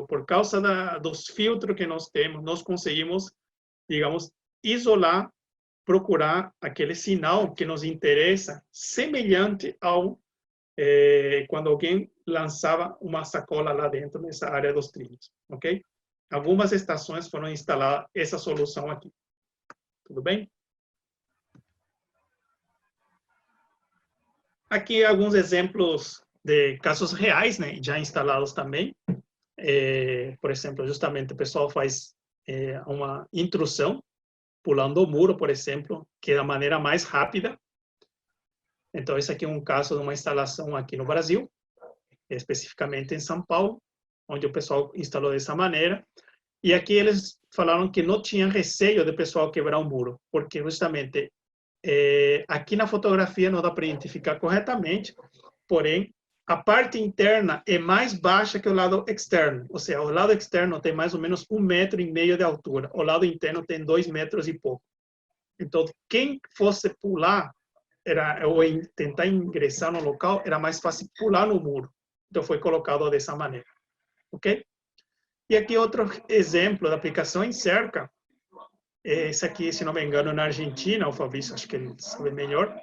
por causa dos filtros que nós temos, nós conseguimos, digamos, isolar, procurar aquele sinal que nos interessa, semelhante ao quando alguém lançava uma sacola lá dentro, nessa área dos trilhos, ok? Algumas estações foram instaladas essa solução aqui. Tudo bem? Aqui alguns exemplos de casos reais, né, já instalados também. Por exemplo, justamente o pessoal faz uma intrusão, pulando o muro, por exemplo, que é a maneira mais rápida. Então, esse aqui é um caso de uma instalação aqui no Brasil, especificamente em São Paulo, onde o pessoal instalou dessa maneira. E aqui eles falaram que não tinha receio de pessoal quebrar o muro, porque justamente aqui na fotografia não dá para identificar corretamente, porém, a parte interna é mais baixa que o lado externo. Ou seja, o lado externo tem mais ou menos 1,5 metros de altura. O lado interno tem 2 metros e pouco. Então, quem fosse pular, ou tentar ingressar no local, era mais fácil pular no muro. Então, foi colocado dessa maneira. Ok? E aqui outro exemplo da aplicação em cerca. Esse aqui, se não me engano, na Argentina, o Fabrício, acho que ele sabe melhor,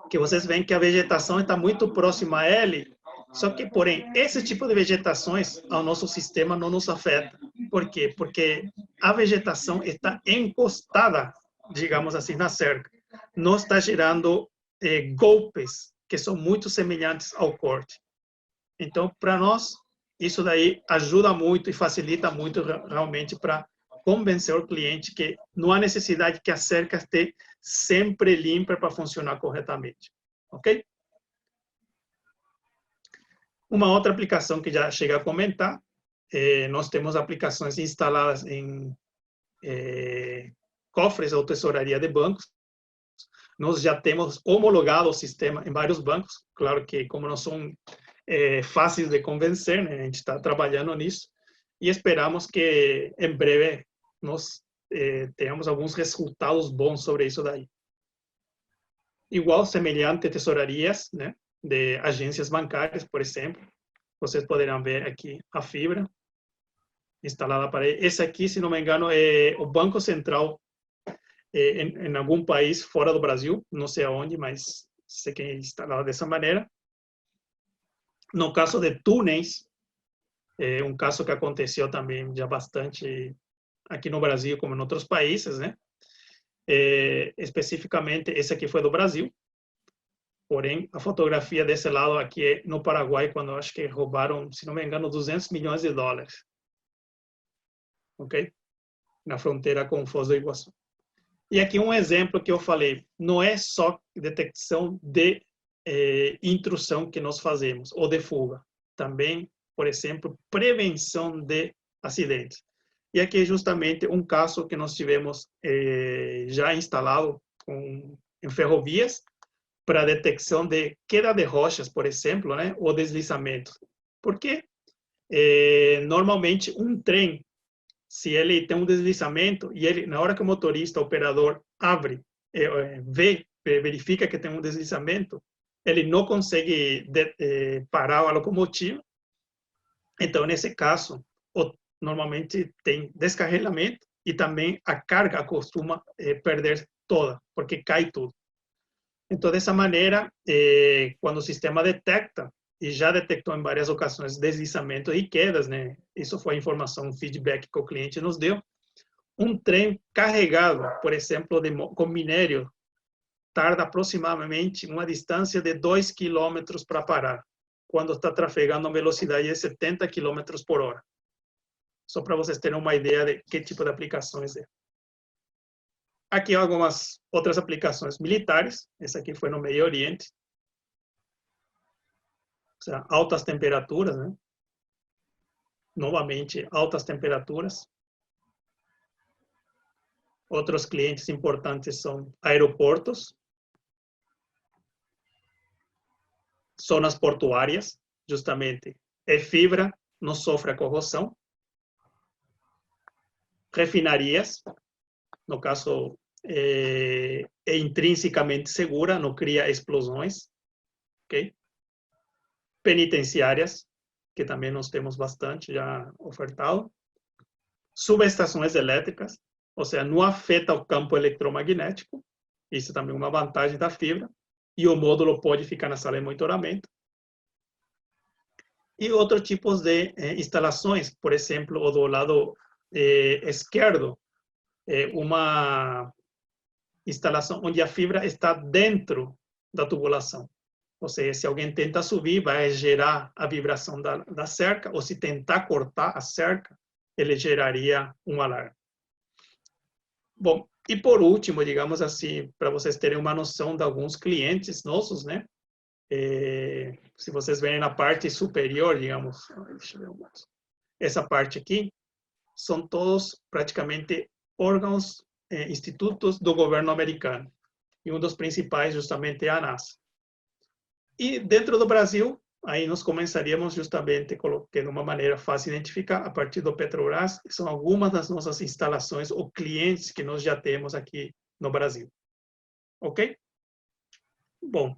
que vocês veem que a vegetação está muito próxima a ele, só que, porém, esse tipo de vegetações ao nosso sistema não nos afeta. Por quê? Porque a vegetação está encostada, digamos assim, na cerca. Não está gerando golpes que são muito semelhantes ao corte. Então, para nós, isso daí ajuda muito e facilita muito realmente para convencer o cliente que não há necessidade que a cerca esteja sempre limpa para funcionar corretamente, ok? Uma outra aplicação que já chega a comentar, nós temos aplicações instaladas em cofres ou tesouraria de bancos. Nós já temos homologado o sistema em vários bancos, claro que como não são fáceis de convencer, né? A gente está trabalhando nisso e esperamos que em breve nós tenhamos alguns resultados bons sobre isso daí. Igual, semelhante tesourarias, né, de agências bancárias, por exemplo. Vocês poderão ver aqui a fibra instalada para esse aqui, se não me engano, é o Banco Central em algum país fora do Brasil, não sei aonde, mas sei que é instalada dessa maneira. No caso de túneis, um caso que aconteceu também já bastante aqui no Brasil, como em outros países, né? Especificamente, esse aqui foi do Brasil. Porém, a fotografia desse lado aqui é no Paraguai, quando acho que roubaram, se não me engano, 200 milhões de dólares. Ok? Na fronteira com Foz do Iguaçu. E aqui um exemplo que eu falei, não é só detecção de intrusão que nós fazemos, ou de fuga. Também, por exemplo, prevenção de acidentes. E aqui é justamente um caso que nós tivemos já instalado em ferrovias, para detecção de queda de rochas, por exemplo, né, ou deslizamento. Porque normalmente um trem, se ele tem um deslizamento e ele, na hora que o motorista, o operador abre, verifica que tem um deslizamento, ele não consegue parar a locomotiva. Então, nesse caso, normalmente tem descarrilamento e também a carga costuma perder toda, porque cai tudo. Então, dessa maneira, quando o sistema detecta, e já detectou em várias ocasiões deslizamentos e quedas, né? Isso foi informação, feedback que o cliente nos deu. Um trem carregado, por exemplo, com minério, tarda aproximadamente uma distância de 2 km para parar, quando está trafegando a velocidade de 70 km por hora. Só para vocês terem uma ideia de que tipo de aplicações é. Aqui algumas outras aplicações militares. Essa aqui foi no Meio Oriente. Ou seja, altas temperaturas, né? Novamente, altas temperaturas. Outros clientes importantes são aeroportos, zonas portuárias, justamente. Fibra, não sofre a corrosão. Refinarias, no caso, é intrinsecamente segura, não cria explosões. Ok? Penitenciárias, que também nós temos bastante já ofertado. Subestações elétricas, ou seja, não afeta o campo eletromagnético. Isso também é uma vantagem da fibra. E o módulo pode ficar na sala de monitoramento. E outros tipos de instalações, por exemplo, o do lado esquerdo, uma instalação onde a fibra está dentro da tubulação. Ou seja, se alguém tenta subir, vai gerar a vibração da cerca, ou se tentar cortar a cerca, ele geraria um alarme. Bom, e por último, digamos assim, para vocês terem uma noção de alguns clientes nossos, né? Se vocês verem na parte superior, digamos, deixa eu ver mais. Essa parte aqui, são todos praticamente órgãos, institutos do governo americano. E um dos principais justamente é a NASA. E dentro do Brasil, aí nós começaríamos justamente, coloquei de uma maneira fácil de identificar, a partir do Petrobras, que são algumas das nossas instalações ou clientes que nós já temos aqui no Brasil. Ok? Bom,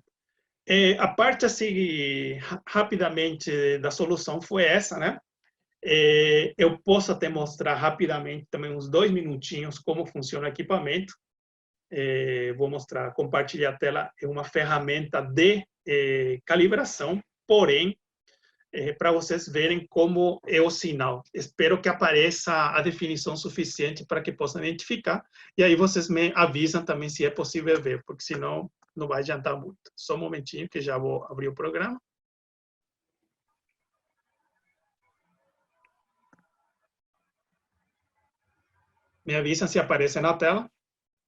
a parte assim, rapidamente da solução foi essa, né? Eu posso até mostrar rapidamente, também uns 2 minutinhos, como funciona o equipamento. Vou mostrar, compartilhar a tela, é uma ferramenta de calibração, porém, para vocês verem como é o sinal. Espero que apareça a definição suficiente para que possam identificar, e aí vocês me avisam também se é possível ver, porque senão não vai adiantar muito. Só um momentinho que já vou abrir o programa. Me avisa se aparece na tela.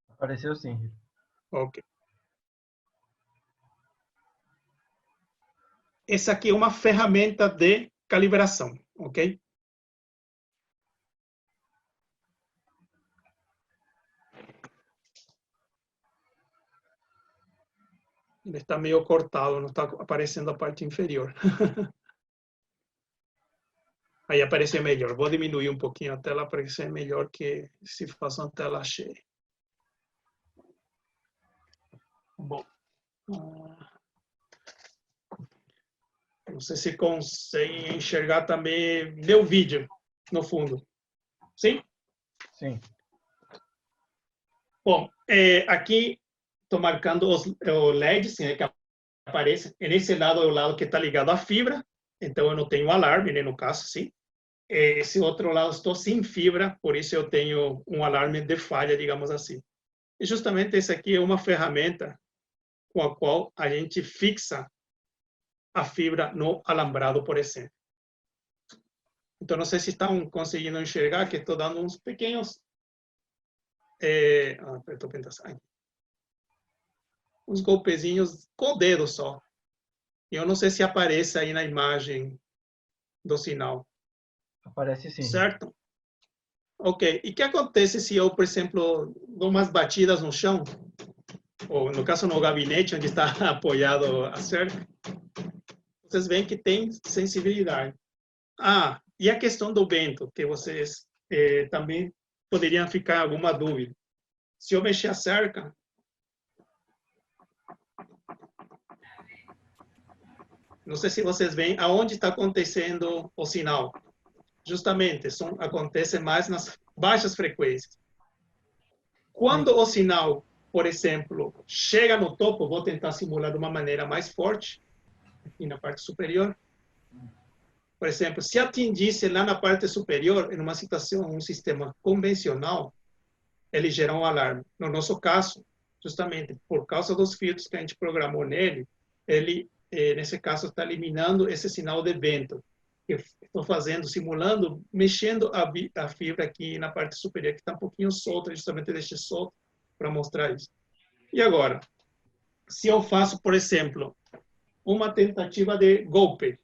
Apareceu sim. Ok. Essa aqui é uma ferramenta de calibração, ok? Ele está meio cortado, não está aparecendo a parte inferior. Aí aparece melhor. Vou diminuir um pouquinho a tela para que seja melhor que se faça uma tela cheia. Bom. Não sei se consegue enxergar também meu vídeo no fundo. Sim? Sim. Bom, aqui estou marcando o LEDs, né, que aparece. Nesse lado é o lado que está ligado à fibra, então eu não tenho alarme, né, no caso, sim. Esse outro lado estou sem fibra, por isso eu tenho um alarme de falha, digamos assim. E justamente esse aqui é uma ferramenta com a qual a gente fixa a fibra no alambrado, por exemplo. Então, não sei se estão conseguindo enxergar que estou dando uns pequenos... estou pensando, uns golpezinhos com o dedo só. Eu não sei se aparece aí na imagem do sinal. Aparece sim. Certo? Ok. E o que acontece se eu, por exemplo, dou umas batidas no chão? Ou, no caso, no gabinete onde está apoiado a cerca? Vocês veem que tem sensibilidade. E a questão do vento, que vocês também poderiam ficar alguma dúvida. Se eu mexer a cerca, não sei se vocês veem aonde está acontecendo o sinal. Justamente, acontece mais nas baixas frequências. Quando o sinal, por exemplo, chega no topo, vou tentar simular de uma maneira mais forte, aqui na parte superior. Por exemplo, se atingisse lá na parte superior, em uma situação, um sistema convencional, ele gera um alarme. No nosso caso, justamente por causa dos filtros que a gente programou nele, ele, nesse caso, está eliminando esse sinal de vento. Que estou fazendo, simulando, mexendo a fibra aqui na parte superior, que está um pouquinho solta, justamente deixei solto para mostrar isso. E agora, se eu faço, por exemplo, uma tentativa de golpe,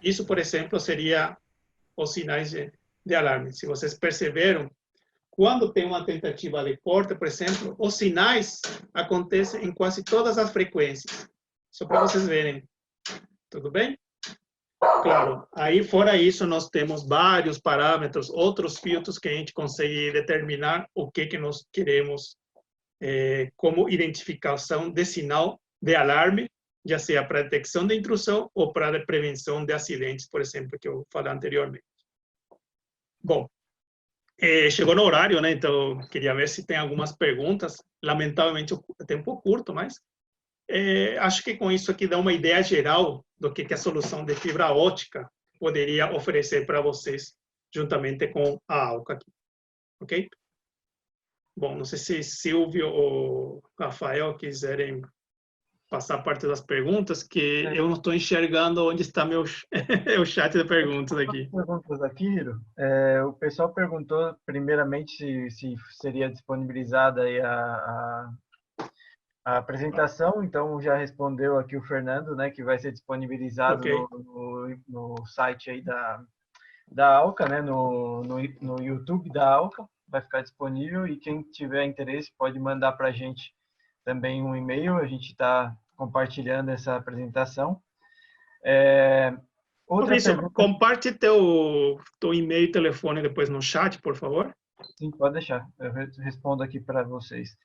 isso, por exemplo, seria os sinais de alarme. Se vocês perceberam, quando tem uma tentativa de corte, por exemplo, os sinais acontecem em quase todas as frequências. Só para vocês verem. Tudo bem? Claro, aí fora isso, nós temos vários parâmetros, outros filtros que a gente consegue determinar o que nós queremos como identificação de sinal de alarme, já seja para detecção de intrusão ou para prevenção de acidentes, por exemplo, que eu falei anteriormente. Bom, chegou no horário, né? Então, queria ver se tem algumas perguntas. Lamentavelmente, o tempo é curto, mas acho que com isso aqui dá uma ideia geral do que a solução de fibra ótica poderia oferecer para vocês, juntamente com a ALCA aqui. Ok? Bom, não sei se Silvio ou Rafael quiserem passar parte das perguntas, que eu não estou enxergando onde está o chat de perguntas aqui. Perguntas aqui, Hiro. O pessoal perguntou, primeiramente, se seria disponibilizada aí a apresentação, então já respondeu aqui o Fernando, né, que vai ser disponibilizado no site aí da ALCA, né, no YouTube da ALCA, vai ficar disponível, e quem tiver interesse pode mandar para a gente também um e-mail, a gente está compartilhando essa apresentação. Compartilhe teu e-mail e telefone depois no chat, por favor. Sim, pode deixar, eu respondo aqui para vocês.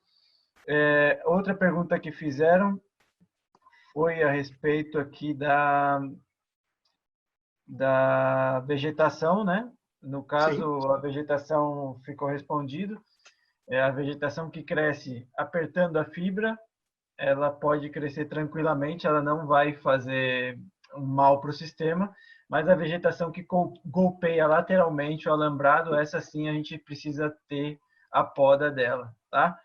Outra pergunta que fizeram foi a respeito aqui da vegetação, né? No caso, sim, a vegetação ficou respondido. A vegetação que cresce apertando a fibra, ela pode crescer tranquilamente, ela não vai fazer um mal para o sistema, mas a vegetação que golpeia lateralmente o alambrado, essa sim a gente precisa ter a poda dela, tá?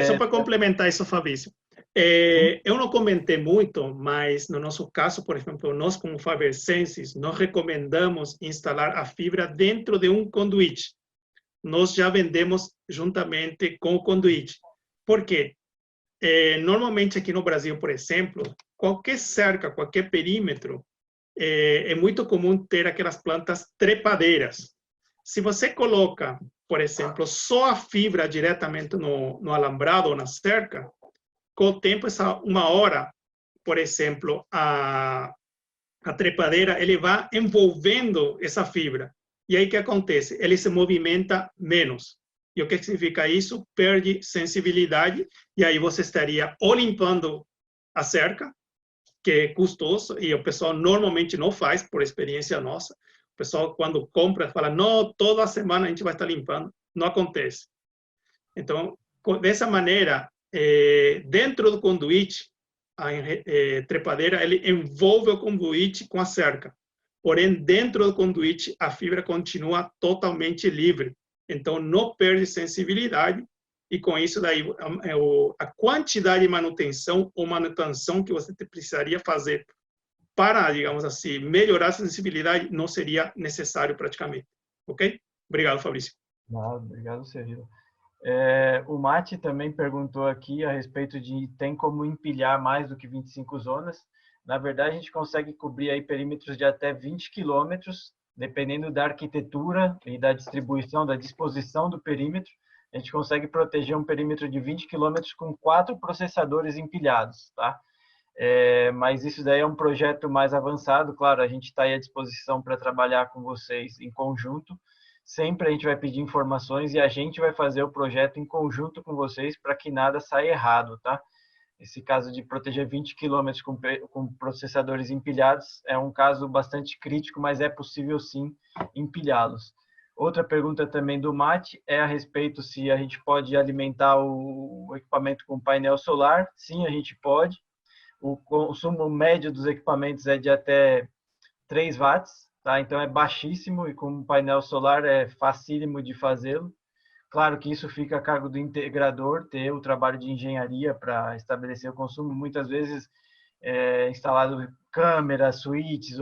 Só para complementar isso, Fabrício. Eu não comentei muito, mas no nosso caso, por exemplo, nós como Faber Sensis, nós recomendamos instalar a fibra dentro de um conduíte. Nós já vendemos juntamente com o conduíte. Por quê? Normalmente aqui no Brasil, por exemplo, qualquer cerca, qualquer perímetro, é muito comum ter aquelas plantas trepadeiras. Se você coloca, por exemplo, só a fibra diretamente no alambrado ou na cerca, com o tempo, uma hora, por exemplo, a trepadeira, ele vai envolvendo essa fibra. E aí o que acontece? Ele se movimenta menos. E o que significa isso? Perde sensibilidade, e aí você estaria ou limpando a cerca, que é custoso, e o pessoal normalmente não faz, por experiência nossa. O pessoal, quando compra, fala, não, toda semana a gente vai estar limpando. Não acontece. Então, dessa maneira, dentro do conduíte, a trepadeira, ele envolve o conduíte com a cerca. Porém, dentro do conduíte, a fibra continua totalmente livre. Então, não perde sensibilidade. E com isso, daí, a quantidade de manutenção ou manutenção que você precisaria fazer para, digamos assim, melhorar a sensibilidade não seria necessário praticamente. Ok? Obrigado, Fabrício. Obrigado, Cirilo. O Mati também perguntou aqui a respeito de tem como empilhar mais do que 25 zonas. Na verdade, a gente consegue cobrir aí perímetros de até 20 quilômetros, dependendo da arquitetura e da distribuição, da disposição do perímetro. A gente consegue proteger um perímetro de 20 quilômetros com 4 processadores empilhados, tá? Mas isso daí é um projeto mais avançado. Claro, a gente está aí à disposição para trabalhar com vocês em conjunto. Sempre a gente vai pedir informações e a gente vai fazer o projeto em conjunto com vocês para que nada saia errado, tá? Esse caso de proteger 20 quilômetros com processadores empilhados é um caso bastante crítico, mas é possível sim empilhá-los. Outra pergunta também do Mate é a respeito se a gente pode alimentar o equipamento com painel solar. Sim, a gente pode. O consumo médio dos equipamentos é de até 3 watts, tá? Então é baixíssimo e com painel solar é facílimo de fazê-lo. Claro que isso fica a cargo do integrador ter o trabalho de engenharia para estabelecer o consumo. Muitas vezes instalado câmeras, switches,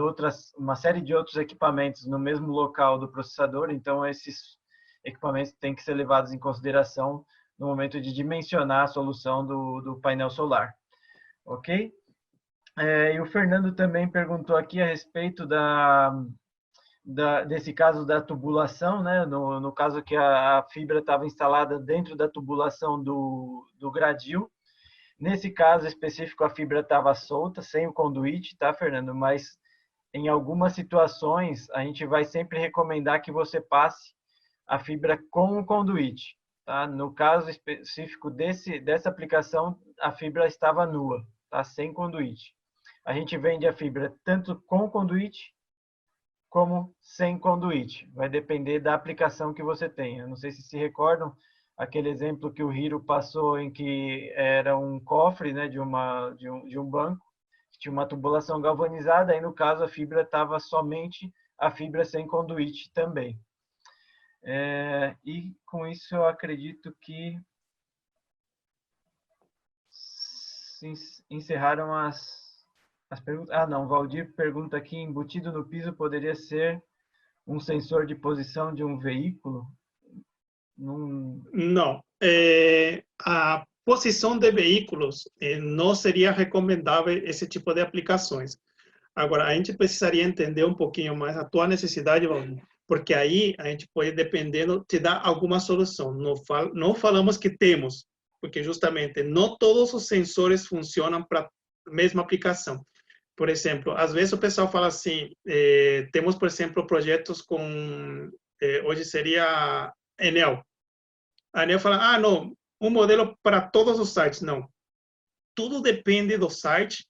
uma série de outros equipamentos no mesmo local do processador. Então esses equipamentos têm que ser levados em consideração no momento de dimensionar a solução do painel solar. Ok? E o Fernando também perguntou aqui a respeito desse caso da tubulação, né? No caso que a fibra estava instalada dentro da tubulação do gradil. Nesse caso específico, a fibra estava solta, sem o conduíte, tá, Fernando? Mas em algumas situações, a gente vai sempre recomendar que você passe a fibra com o conduíte. Tá? No caso específico dessa aplicação, a fibra estava nua, tá? Sem conduíte. A gente vende a fibra tanto com conduíte como sem conduíte. Vai depender da aplicação que você tem. Eu não sei se recordam aquele exemplo que o Hiro passou em que era um cofre, né, de um banco, que tinha uma tubulação galvanizada, aí no caso a fibra estava somente a fibra sem conduíte também. E com isso eu acredito que encerraram as perguntas. Ah, não, Valdir pergunta aqui, embutido no piso poderia ser um sensor de posição de um veículo? Não. A posição de veículos não seria recomendável esse tipo de aplicações. Agora, a gente precisaria entender um pouquinho mais a tua necessidade, Valdir, porque aí a gente pode, dependendo, te dar alguma solução. Não falamos que temos, porque justamente não todos os sensores funcionam para a mesma aplicação. Por exemplo, às vezes o pessoal fala assim, temos, por exemplo, projetos com, hoje seria Enel. A Enel fala, não, um modelo para todos os sites. Não. Tudo depende do site,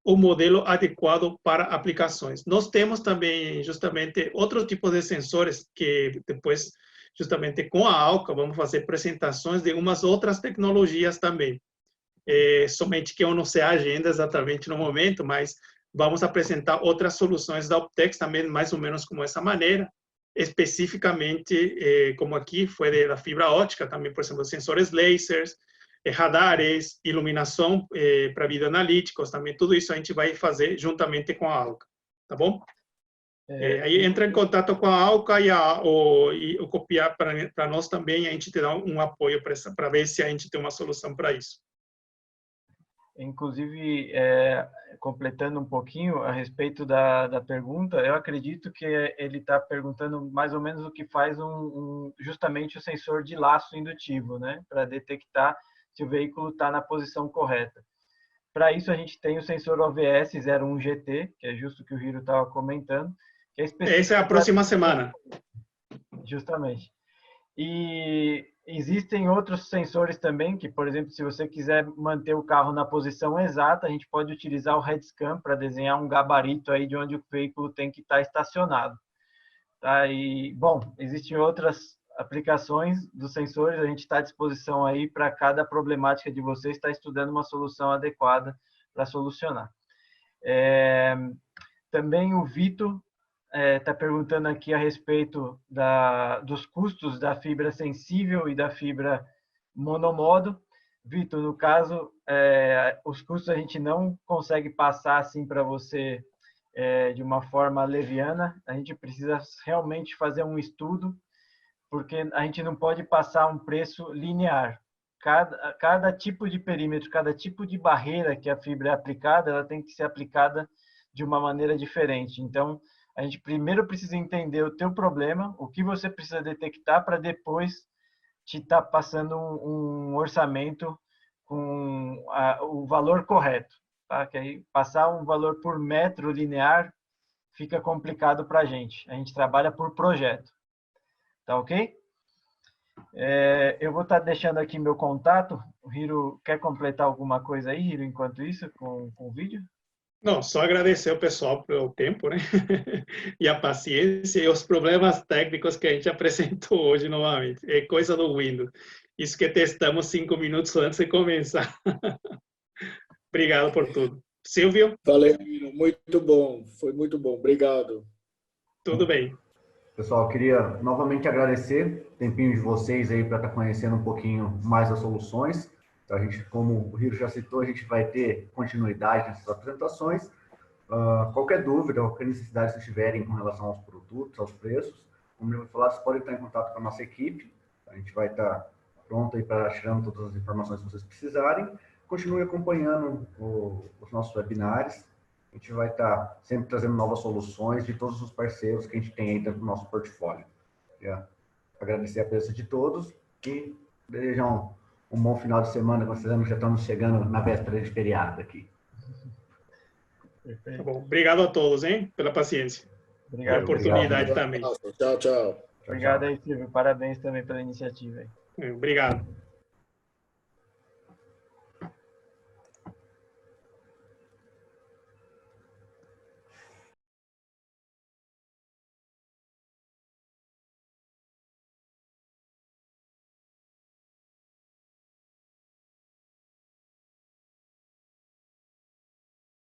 o modelo adequado para aplicações. Nós temos também, justamente, outro tipo de sensores que depois, justamente com a ALCA, vamos fazer apresentações de umas outras tecnologias também. Somente que eu não sei a agenda exatamente no momento, mas vamos apresentar outras soluções da Optex também, mais ou menos como essa maneira, especificamente, como aqui foi da fibra ótica, também, por exemplo, sensores lasers, radares, iluminação para vídeo analíticos, também tudo isso a gente vai fazer juntamente com a ALCA, tá bom? Aí entra em contato com a ALCA e o copiar para nós também, a gente te dá um apoio para ver se a gente tem uma solução para isso. Inclusive, completando um pouquinho a respeito da pergunta, eu acredito que ele está perguntando mais ou menos o que faz justamente o sensor de laço indutivo, né? Para detectar se o veículo está na posição correta. Para isso, a gente tem o sensor OVS 01 GT, que é justo o que o Hiro estava comentando. Que Essa é a próxima semana. Justamente. E existem outros sensores também, que, por exemplo, se você quiser manter o carro na posição exata, a gente pode utilizar o headscan para desenhar um gabarito aí de onde o veículo tem que estar estacionado. Tá? E, bom, existem outras aplicações dos sensores, a gente está à disposição aí para cada problemática de vocês, está estudando uma solução adequada para solucionar. Também o Vitor está perguntando aqui a respeito dos custos da fibra sensível e da fibra monomodo. Vitor, no caso, os custos a gente não consegue passar assim para você de uma forma leviana. A gente precisa realmente fazer um estudo, porque a gente não pode passar um preço linear. Cada tipo de perímetro, cada tipo de barreira que a fibra é aplicada, ela tem que ser aplicada de uma maneira diferente. Então, a gente primeiro precisa entender o teu problema, o que você precisa detectar, para depois te estar passando um orçamento com o valor correto. Tá? Que aí passar um valor por metro linear fica complicado para a gente. A gente trabalha por projeto. Tá ok? Eu vou estar deixando aqui meu contato. O Hiro quer completar alguma coisa aí, Hiro, enquanto isso, com o vídeo? Não, só agradecer ao pessoal pelo tempo, né? E a paciência e os problemas técnicos que a gente apresentou hoje novamente. É coisa do Windows. Isso que testamos 5 minutos antes de começar. Obrigado por tudo. Silvio? Valeu, muito bom. Foi muito bom. Obrigado. Tudo bem. Pessoal, eu queria novamente agradecer o tempinho de vocês aí para estar conhecendo um pouquinho mais as soluções. Então, a gente, como o Hiro já citou, a gente vai ter continuidade nessas apresentações. Qualquer dúvida, qualquer necessidade que tiverem com relação aos produtos, aos preços, como eu vou falar, vocês podem estar em contato com a nossa equipe. A gente vai estar pronto aí para tirar todas as informações que vocês precisarem. Continue acompanhando os nossos webinários. A gente vai estar sempre trazendo novas soluções de todos os parceiros que a gente tem aí dentro do nosso portfólio. Queria agradecer a presença de todos e desejar um bom final de semana, considerando que já estamos chegando na véspera de feriado aqui. Tá bom. Obrigado a todos, hein, pela paciência. Obrigado. Pela oportunidade obrigado. também. Tchau, tchau. Obrigado aí, Silvio. Parabéns também pela iniciativa. Obrigado.